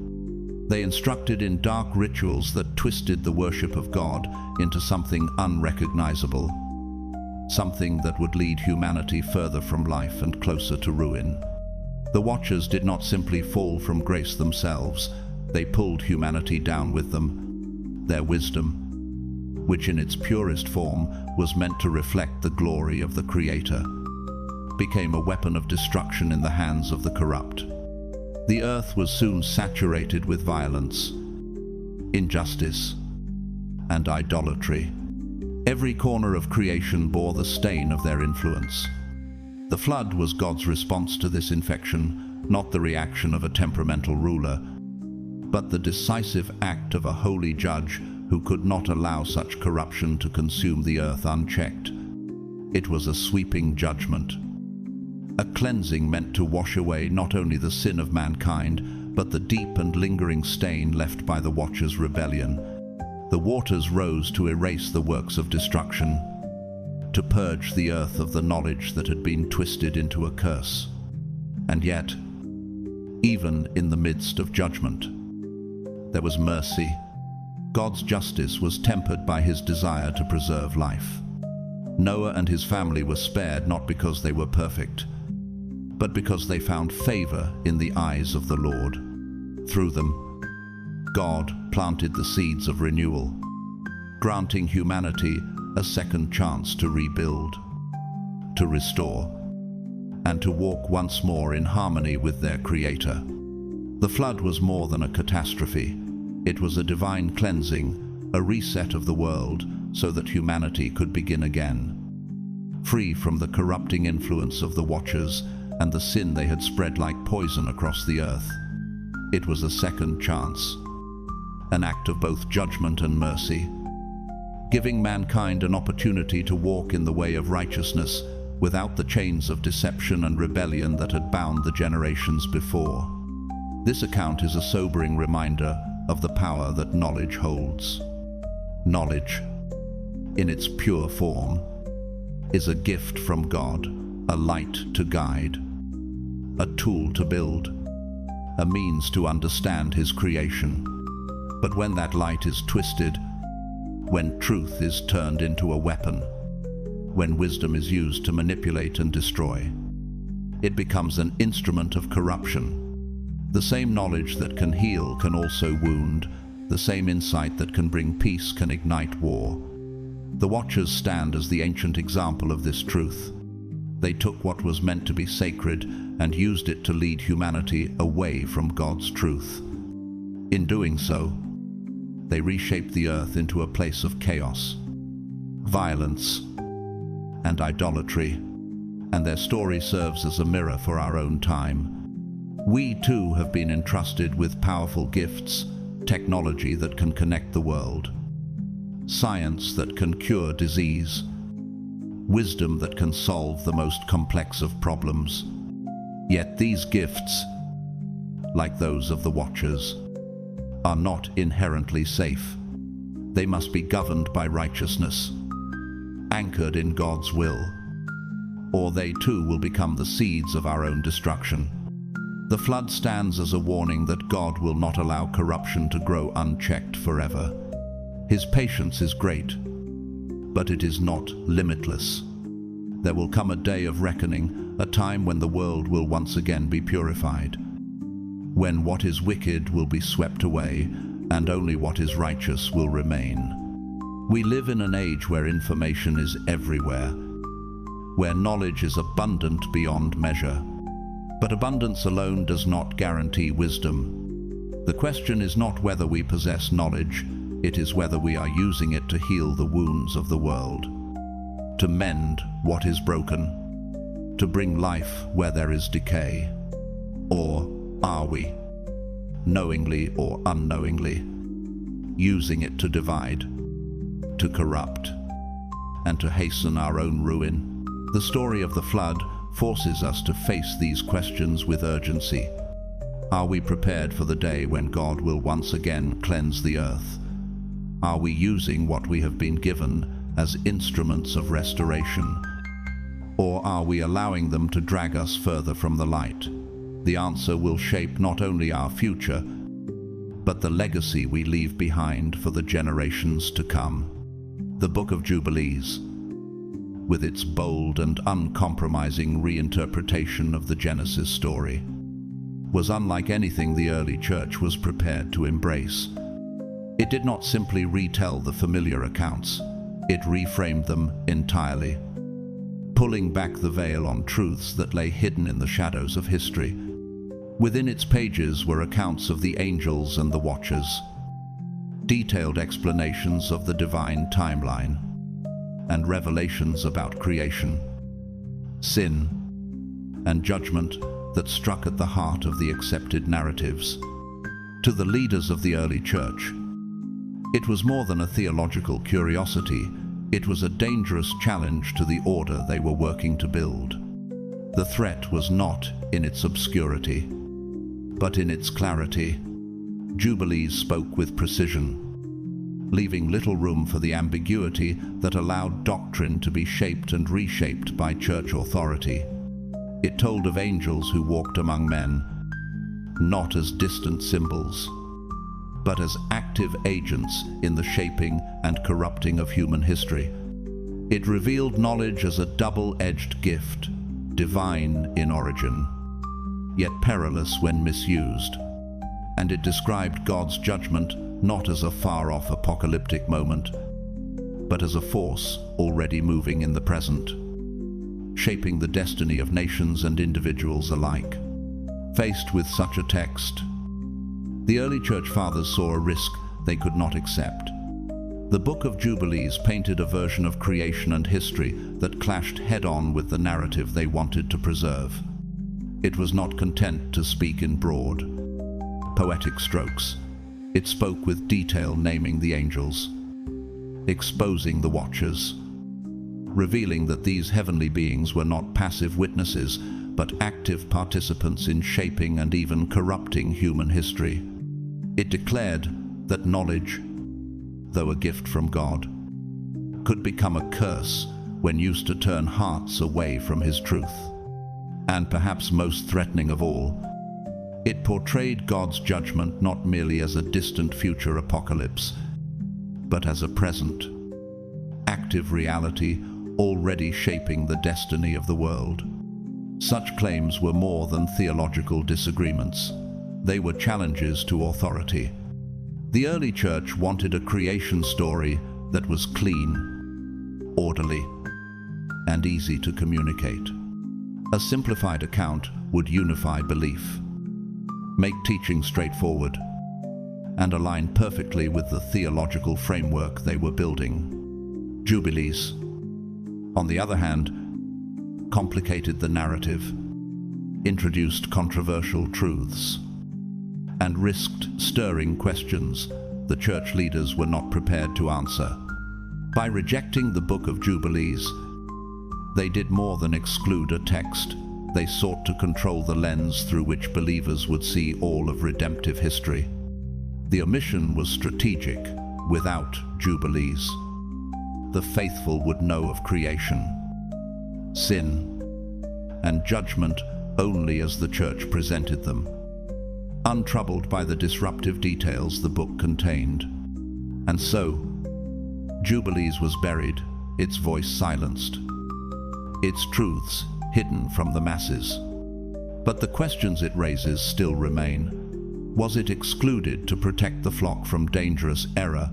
They instructed in dark rituals that twisted the worship of God into something unrecognizable, something that would lead humanity further from life and closer to ruin. The Watchers did not simply fall from grace themselves, they pulled humanity down with them. Their wisdom, which in its purest form was meant to reflect the glory of the Creator, became a weapon of destruction in the hands of the corrupt. The earth was soon saturated with violence, injustice, and idolatry. Every corner of creation bore the stain of their influence. The flood was God's response to this infection, not the reaction of a temperamental ruler, but the decisive act of a holy judge who could not allow such corruption to consume the earth unchecked. It was a sweeping judgment, a cleansing meant to wash away not only the sin of mankind, but the deep and lingering stain left by the Watchers' rebellion. The waters rose to erase the works of destruction, to purge the earth of the knowledge that had been twisted into a curse. And yet, even in the midst of judgment, there was mercy. God's justice was tempered by his desire to preserve life. Noah and his family were spared not because they were perfect, but because they found favor in the eyes of the Lord. Through them, God planted the seeds of renewal, granting humanity a second chance to rebuild, to restore, and to walk once more in harmony with their Creator. The flood was more than a catastrophe. It was a divine cleansing, a reset of the world so that humanity could begin again, free from the corrupting influence of the watchers and the sin they had spread like poison across the earth. It was a second chance, an act of both judgment and mercy, giving mankind an opportunity to walk in the way of righteousness without the chains of deception and rebellion that had bound the generations before. This account is a sobering reminder of the power that knowledge holds. Knowledge, in its pure form, is a gift from God, a light to guide, a tool to build, a means to understand his creation. But when that light is twisted, when truth is turned into a weapon, when wisdom is used to manipulate and destroy, it becomes an instrument of corruption. The same knowledge that can heal can also wound. The same insight that can bring peace can ignite war. The Watchers stand as the ancient example of this truth. They took what was meant to be sacred and used it to lead humanity away from God's truth. In doing so, they reshaped the earth into a place of chaos, violence, and idolatry, and their story serves as a mirror for our own time. We too have been entrusted with powerful gifts, technology that can connect the world, science that can cure disease, wisdom that can solve the most complex of problems. Yet these gifts, like those of the Watchers, are not inherently safe. They must be governed by righteousness, anchored in God's will, or they too will become the seeds of our own destruction. The flood stands as a warning that God will not allow corruption to grow unchecked forever. His patience is great, but it is not limitless. There will come a day of reckoning, a time when the world will once again be purified, when what is wicked will be swept away, and only what is righteous will remain. We live in an age where information is everywhere, where knowledge is abundant beyond measure. But abundance alone does not guarantee wisdom. The question is not whether we possess knowledge, it is whether we are using it to heal the wounds of the world, to mend what is broken, to bring life where there is decay. Or are we, knowingly or unknowingly, using it to divide, to corrupt, and to hasten our own ruin? The story of the flood forces us to face these questions with urgency. Are we prepared for the day when God will once again cleanse the earth? Are we using what we have been given as instruments of restoration? Or are we allowing them to drag us further from the light? The answer will shape not only our future, but the legacy we leave behind for the generations to come. The Book of Jubilees, with its bold and uncompromising reinterpretation of the Genesis story, was unlike anything the early church was prepared to embrace. It did not simply retell the familiar accounts, it reframed them entirely, pulling back the veil on truths that lay hidden in the shadows of history. Within its pages were accounts of the angels and the Watchers, detailed explanations of the divine timeline, and revelations about creation, sin, and judgment that struck at the heart of the accepted narratives. To the leaders of the early church, it was more than a theological curiosity, it was a dangerous challenge to the order they were working to build. The threat was not in its obscurity, but in its clarity. Jubilees spoke with precision. leaving little room for the ambiguity that allowed doctrine to be shaped and reshaped by church authority. It told of angels who walked among men, not as distant symbols, but as active agents in the shaping and corrupting of human history. It revealed knowledge as a double-edged gift, divine in origin, yet perilous when misused. And it described God's judgment not as a far-off apocalyptic moment, but as a force already moving in the present, shaping the destiny of nations and individuals alike. Faced with such a text, the early church fathers saw a risk they could not accept. The Book of Jubilees painted a version of creation and history that clashed head-on with the narrative they wanted to preserve. It was not content to speak in broad, poetic strokes. It spoke with detail, naming the angels, exposing the watchers, revealing that these heavenly beings were not passive witnesses, but active participants in shaping and even corrupting human history. It declared that knowledge, though a gift from God, could become a curse when used to turn hearts away from His truth. And perhaps most threatening of all, it portrayed God's judgment not merely as a distant future apocalypse, but as a present, active reality already shaping the destiny of the world. Such claims were more than theological disagreements. They were challenges to authority. The early church wanted a creation story that was clean, orderly, and easy to communicate. A simplified account would unify belief, make teaching straightforward, and align perfectly with the theological framework they were building. Jubilees, on the other hand, complicated the narrative, introduced controversial truths, and risked stirring questions the church leaders were not prepared to answer. By rejecting the Book of Jubilees, they did more than exclude a text. They sought to control the lens through which believers would see all of redemptive history. The omission was strategic. Without Jubilees, the faithful would know of creation, sin, and judgment only as the church presented them, untroubled by the disruptive details the book contained. And so, Jubilees was buried, its voice silenced, its truths hidden from the masses. But the questions it raises still remain. Was it excluded to protect the flock from dangerous error,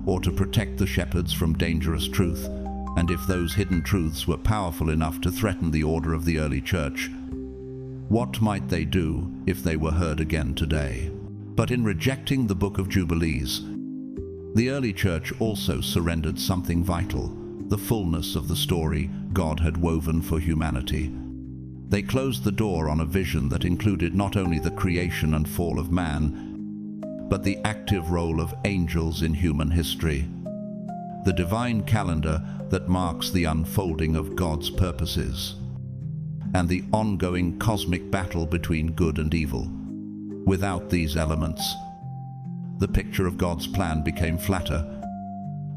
or to protect the shepherds from dangerous truth? And if those hidden truths were powerful enough to threaten the order of the early church, what might they do if they were heard again today? But in rejecting the Book of Jubilees, the early church also surrendered something vital, the fullness of the story God had woven for humanity. They closed the door on a vision that included not only the creation and fall of man, but the active role of angels in human history, the divine calendar that marks the unfolding of God's purposes, and the ongoing cosmic battle between good and evil. Without these elements, the picture of God's plan became flatter,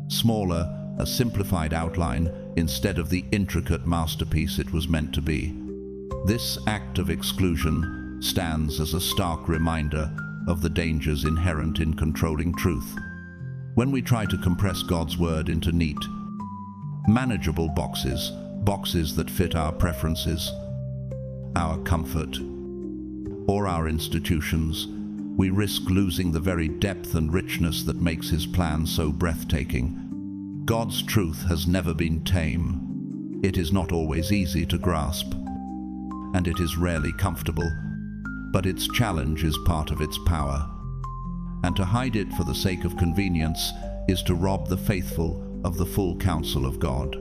smaller, a simplified outline instead of the intricate masterpiece it was meant to be. This act of exclusion stands as a stark reminder of the dangers inherent in controlling truth. When we try to compress God's word into neat, manageable boxes that fit our preferences, our comfort, or our institutions, we risk losing the very depth and richness that makes His plan so breathtaking. God's truth has never been tame. It is not always easy to grasp, and it is rarely comfortable, but its challenge is part of its power. And to hide it for the sake of convenience is to rob the faithful of the full counsel of God.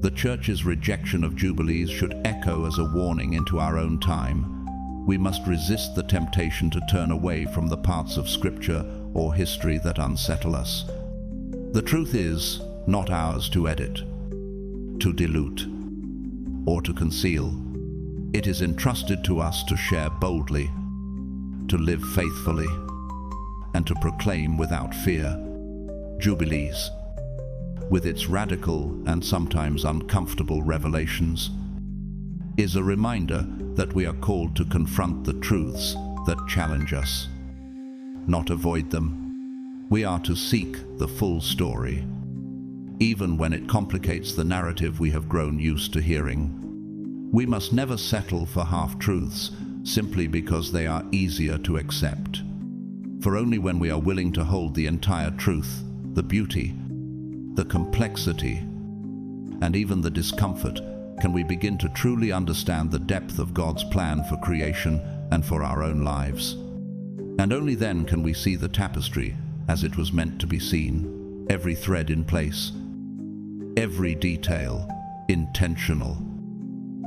The church's rejection of Jubilees should echo as a warning into our own time. We must resist the temptation to turn away from the parts of Scripture or history that unsettle us. The truth is not ours to edit, to dilute, or to conceal. It is entrusted to us to share boldly, to live faithfully, and to proclaim without fear. Jubilees, with its radical and sometimes uncomfortable revelations, is a reminder that we are called to confront the truths that challenge us, not avoid them. We are to seek the full story, even when it complicates the narrative we have grown used to hearing. We must never settle for half-truths simply because they are easier to accept. For only when we are willing to hold the entire truth, the beauty, the complexity, and even the discomfort, can we begin to truly understand the depth of God's plan for creation and for our own lives. And only then can we see the tapestry as it was meant to be seen, every thread in place, every detail intentional,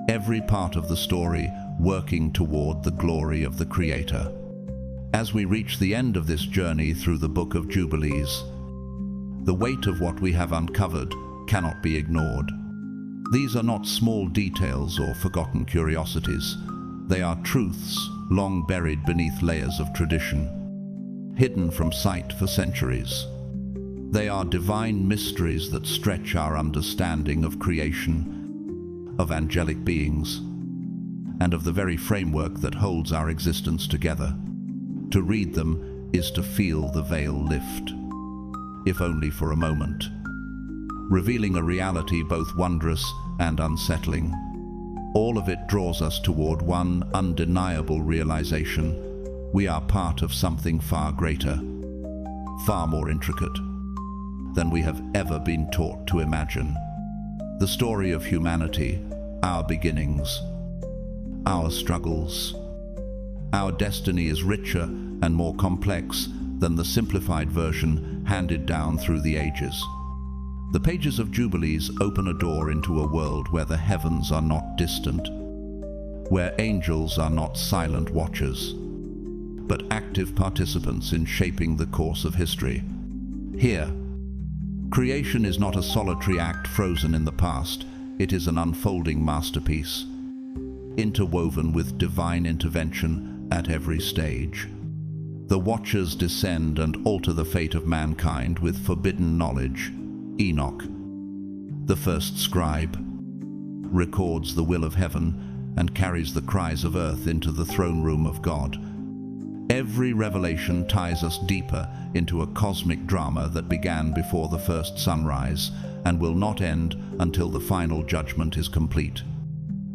every part of the story working toward the glory of the Creator. As we reach the end of this journey through the Book of Jubilees, the weight of what we have uncovered cannot be ignored. These are not small details or forgotten curiosities. They are truths long buried beneath layers of tradition, hidden from sight for centuries. They are divine mysteries that stretch our understanding of creation, of angelic beings, and of the very framework that holds our existence together. To read them is to feel the veil lift, if only for a moment, revealing a reality both wondrous and unsettling. All of it draws us toward one undeniable realization: we are part of something far greater, far more intricate than we have ever been taught to imagine. The story of humanity, our beginnings, our struggles, our destiny is richer and more complex than the simplified version handed down through the ages. The pages of Jubilees open a door into a world where the heavens are not distant, where angels are not silent watchers, but active participants in shaping the course of history. Here, creation is not a solitary act frozen in the past. It is an unfolding masterpiece, interwoven with divine intervention at every stage. The Watchers descend and alter the fate of mankind with forbidden knowledge. Enoch, the first scribe, records the will of heaven and carries the cries of earth into the throne room of God. Every revelation ties us deeper into a cosmic drama that began before the first sunrise and will not end until the final judgment is complete.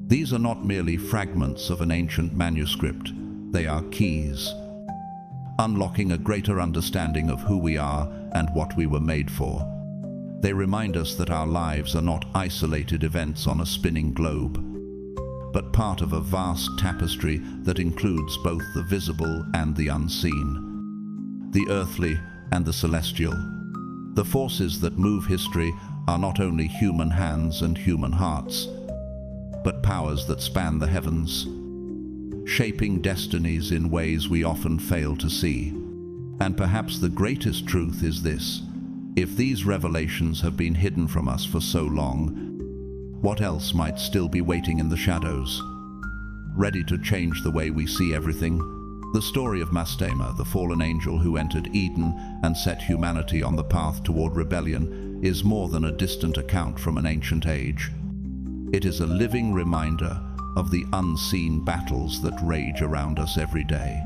These are not merely fragments of an ancient manuscript. They are keys, unlocking a greater understanding of who we are and what we were made for. They remind us that our lives are not isolated events on a spinning globe, but part of a vast tapestry that includes both the visible and the unseen, the earthly and the celestial. The forces that move history are not only human hands and human hearts, but powers that span the heavens, shaping destinies in ways we often fail to see. And perhaps the greatest truth is this: if these revelations have been hidden from us for so long, what else might still be waiting in the shadows, ready to change the way we see everything? The story of Mastema, the fallen angel who entered Eden and set humanity on the path toward rebellion, is more than a distant account from an ancient age. It is a living reminder of the unseen battles that rage around us every day.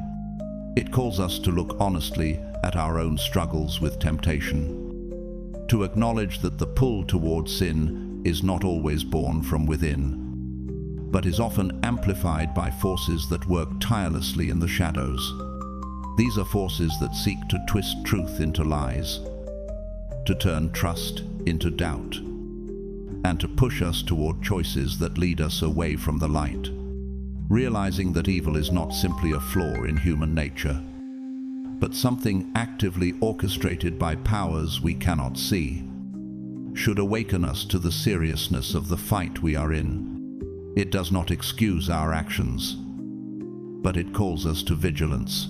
It calls us to look honestly at our own struggles with temptation, to acknowledge that the pull toward sin is not always born from within, but is often amplified by forces that work tirelessly in the shadows. These are forces that seek to twist truth into lies, to turn trust into doubt, and to push us toward choices that lead us away from the light. Realizing that evil is not simply a flaw in human nature, but something actively orchestrated by powers we cannot see, should awaken us to the seriousness of the fight we are in. It does not excuse our actions, but it calls us to vigilance.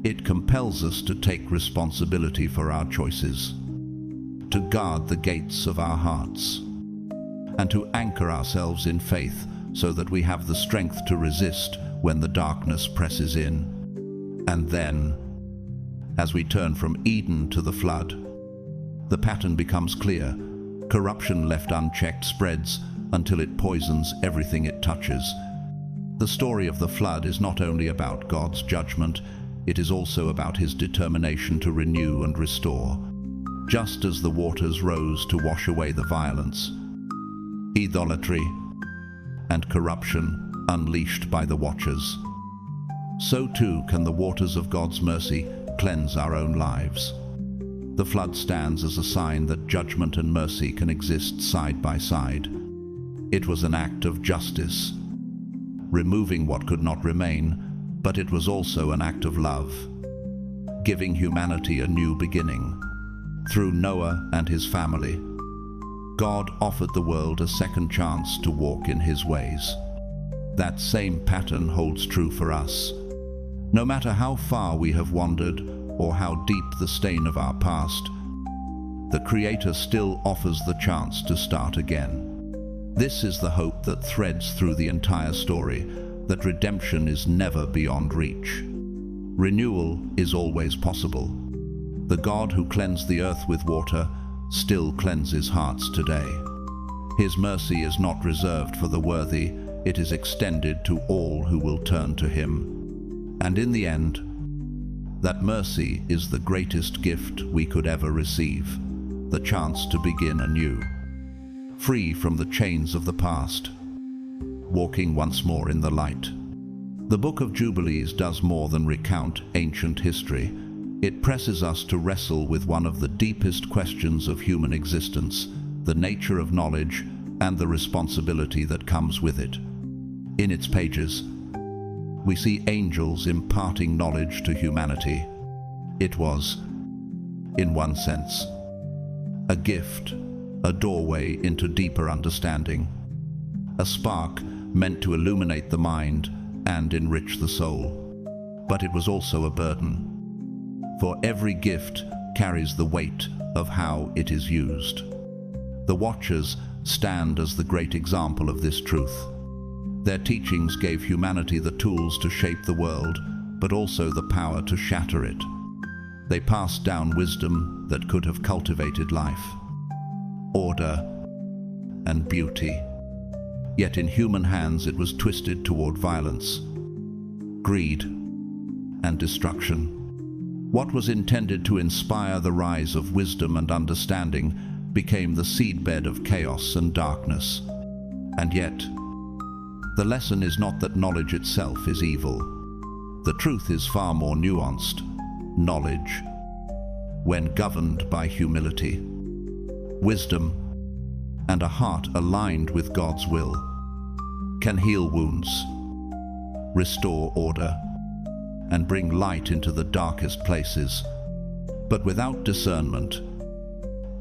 It compels us to take responsibility for our choices, to guard the gates of our hearts, and to anchor ourselves in faith so that we have the strength to resist when the darkness presses in. And then, as we turn from Eden to the flood, The pattern becomes clear. Corruption left unchecked spreads until it poisons everything it touches. The story of the flood is not only about God's judgment, it is also about his determination to renew and restore. Just as the waters rose to wash away the violence, idolatry, and corruption unleashed by the watchers, so too can the waters of God's mercy cleanse our own lives. The flood stands as a sign that judgment and mercy can exist side by side. It was an act of justice, removing what could not remain, but it was also an act of love, giving humanity a new beginning. Through Noah and his family, God offered the world a second chance to walk in his ways. That same pattern holds true for us. No matter how far we have wandered or how deep the stain of our past, the Creator still offers the chance to start again. This is the hope that threads through the entire story, that redemption is never beyond reach. Renewal is always possible. The God who cleansed the earth with water still cleanses hearts today. His mercy is not reserved for the worthy, it is extended to all who will turn to him. And in the end, that mercy is the greatest gift we could ever receive, the chance to begin anew, free from the chains of the past, walking once more in the light. The Book of Jubilees does more than recount ancient history. It presses us to wrestle with one of the deepest questions of human existence, the nature of knowledge and the responsibility that comes with it. In its pages, we see angels imparting knowledge to humanity. It was, in one sense, a gift, a doorway into deeper understanding, a spark meant to illuminate the mind and enrich the soul. But it was also a burden, for every gift carries the weight of how it is used. The Watchers stand as the great example of this truth. Their teachings gave humanity the tools to shape the world, but also the power to shatter it. They passed down wisdom that could have cultivated life, order, and beauty. Yet in human hands it was twisted toward violence, greed, and destruction. What was intended to inspire the rise of wisdom and understanding became the seedbed of chaos and darkness. And yet, the lesson is not that knowledge itself is evil. The truth is far more nuanced. Knowledge, when governed by humility, wisdom, and a heart aligned with God's will, can heal wounds, restore order, and bring light into the darkest places. But without discernment,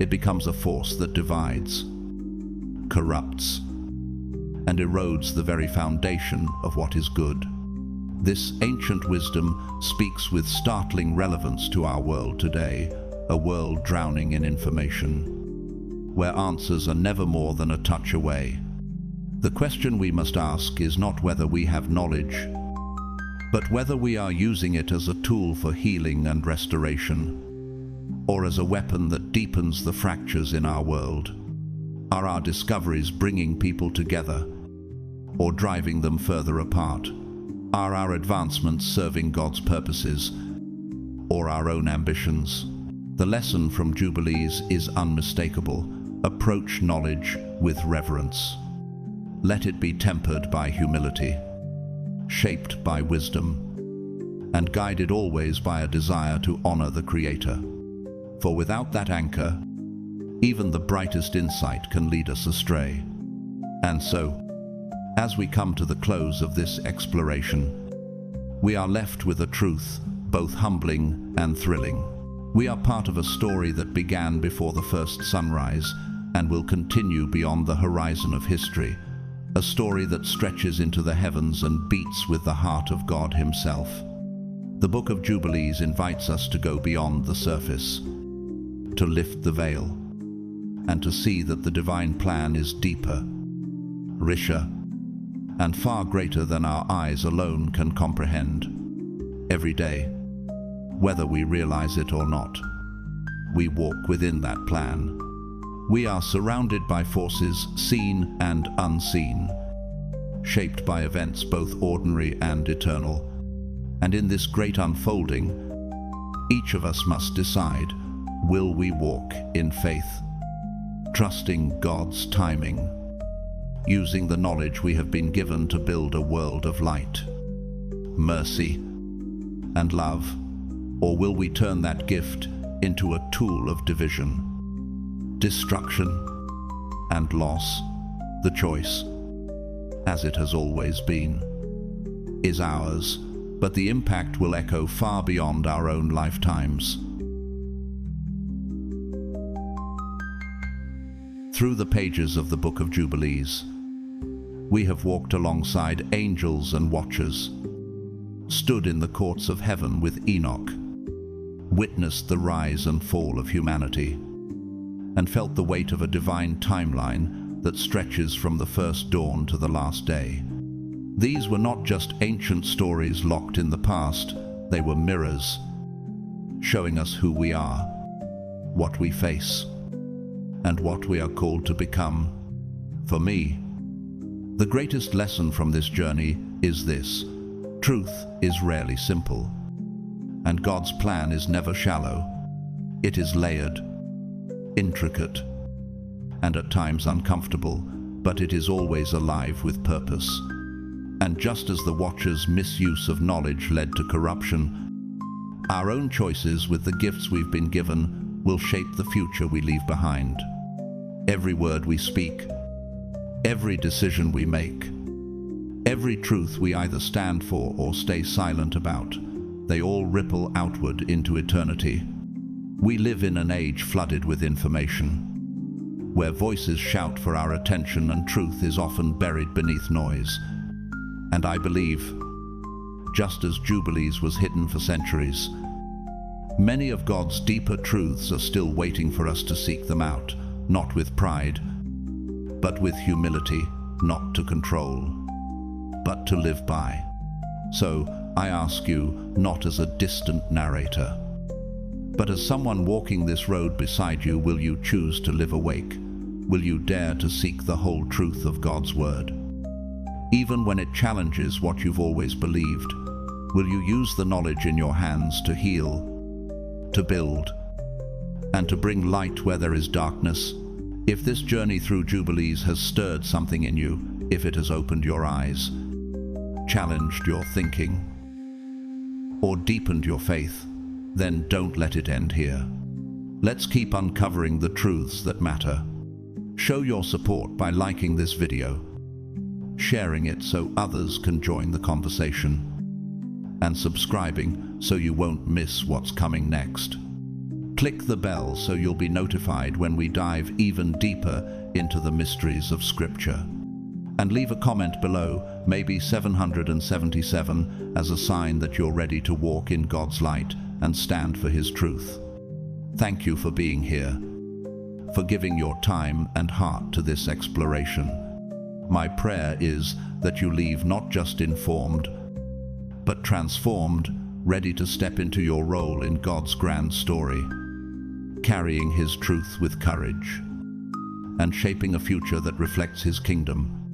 it becomes a force that divides, corrupts, and erodes the very foundation of what is good. This ancient wisdom speaks with startling relevance to our world today, a world drowning in information, where answers are never more than a touch away. The question we must ask is not whether we have knowledge, but whether we are using it as a tool for healing and restoration, or as a weapon that deepens the fractures in our world. Are our discoveries bringing people together, or driving them further apart? Are our advancements serving God's purposes, or our own ambitions? The lesson from Jubilees is unmistakable. Approach knowledge with reverence. Let it be tempered by humility, shaped by wisdom, and guided always by a desire to honor the Creator. For without that anchor, even the brightest insight can lead us astray. And so, as we come to the close of this exploration, we are left with a truth both humbling and thrilling. We are part of a story that began before the first sunrise and will continue beyond the horizon of history, a story that stretches into the heavens and beats with the heart of God Himself. The Book of Jubilees invites us to go beyond the surface, to lift the veil, and to see that the divine plan is deeper, richer, and far greater than our eyes alone can comprehend. Every day, whether we realize it or not, we walk within that plan. We are surrounded by forces seen and unseen, shaped by events both ordinary and eternal. And in this great unfolding, each of us must decide, will we walk in faith, trusting God's timing, using the knowledge we have been given to build a world of light, mercy, and love, or will we turn that gift into a tool of division, destruction, and loss? The choice, as it has always been, is ours, but the impact will echo far beyond our own lifetimes. Through the pages of the Book of Jubilees, we have walked alongside angels and watchers, stood in the courts of heaven with Enoch, witnessed the rise and fall of humanity, and felt the weight of a divine timeline that stretches from the first dawn to the last day. These were not just ancient stories locked in the past, they were mirrors, showing us who we are, what we face, and what we are called to become. For me, the greatest lesson from this journey is this: truth is rarely simple, and God's plan is never shallow. It is layered, intricate, and at times uncomfortable, but it is always alive with purpose. And just as the Watcher's misuse of knowledge led to corruption, our own choices with the gifts we've been given will shape the future we leave behind. Every word we speak, every decision we make, every truth we either stand for or stay silent about, they all ripple outward into eternity. We live in an age flooded with information, where voices shout for our attention and truth is often buried beneath noise. And I believe, just as Jubilees was hidden for centuries, many of God's deeper truths are still waiting for us to seek them out, not with pride, but with humility, not to control, but to live by. So I ask you, not as a distant narrator, but as someone walking this road beside you, will you choose to live awake? Will you dare to seek the whole truth of God's word? Even when it challenges what you've always believed, will you use the knowledge in your hands to heal, to build, and to bring light where there is darkness? If this journey through Jubilees has stirred something in you, if it has opened your eyes, challenged your thinking, or deepened your faith, then don't let it end here. Let's keep uncovering the truths that matter. Show your support by liking this video, sharing it so others can join the conversation, and subscribing so you won't miss what's coming next. Click the bell so you'll be notified when we dive even deeper into the mysteries of Scripture. And leave a comment below, maybe 777, as a sign that you're ready to walk in God's light and stand for His truth. Thank you for being here, for giving your time and heart to this exploration. My prayer is that you leave not just informed, but transformed, ready to step into your role in God's grand story, carrying His truth with courage, and shaping a future that reflects His kingdom.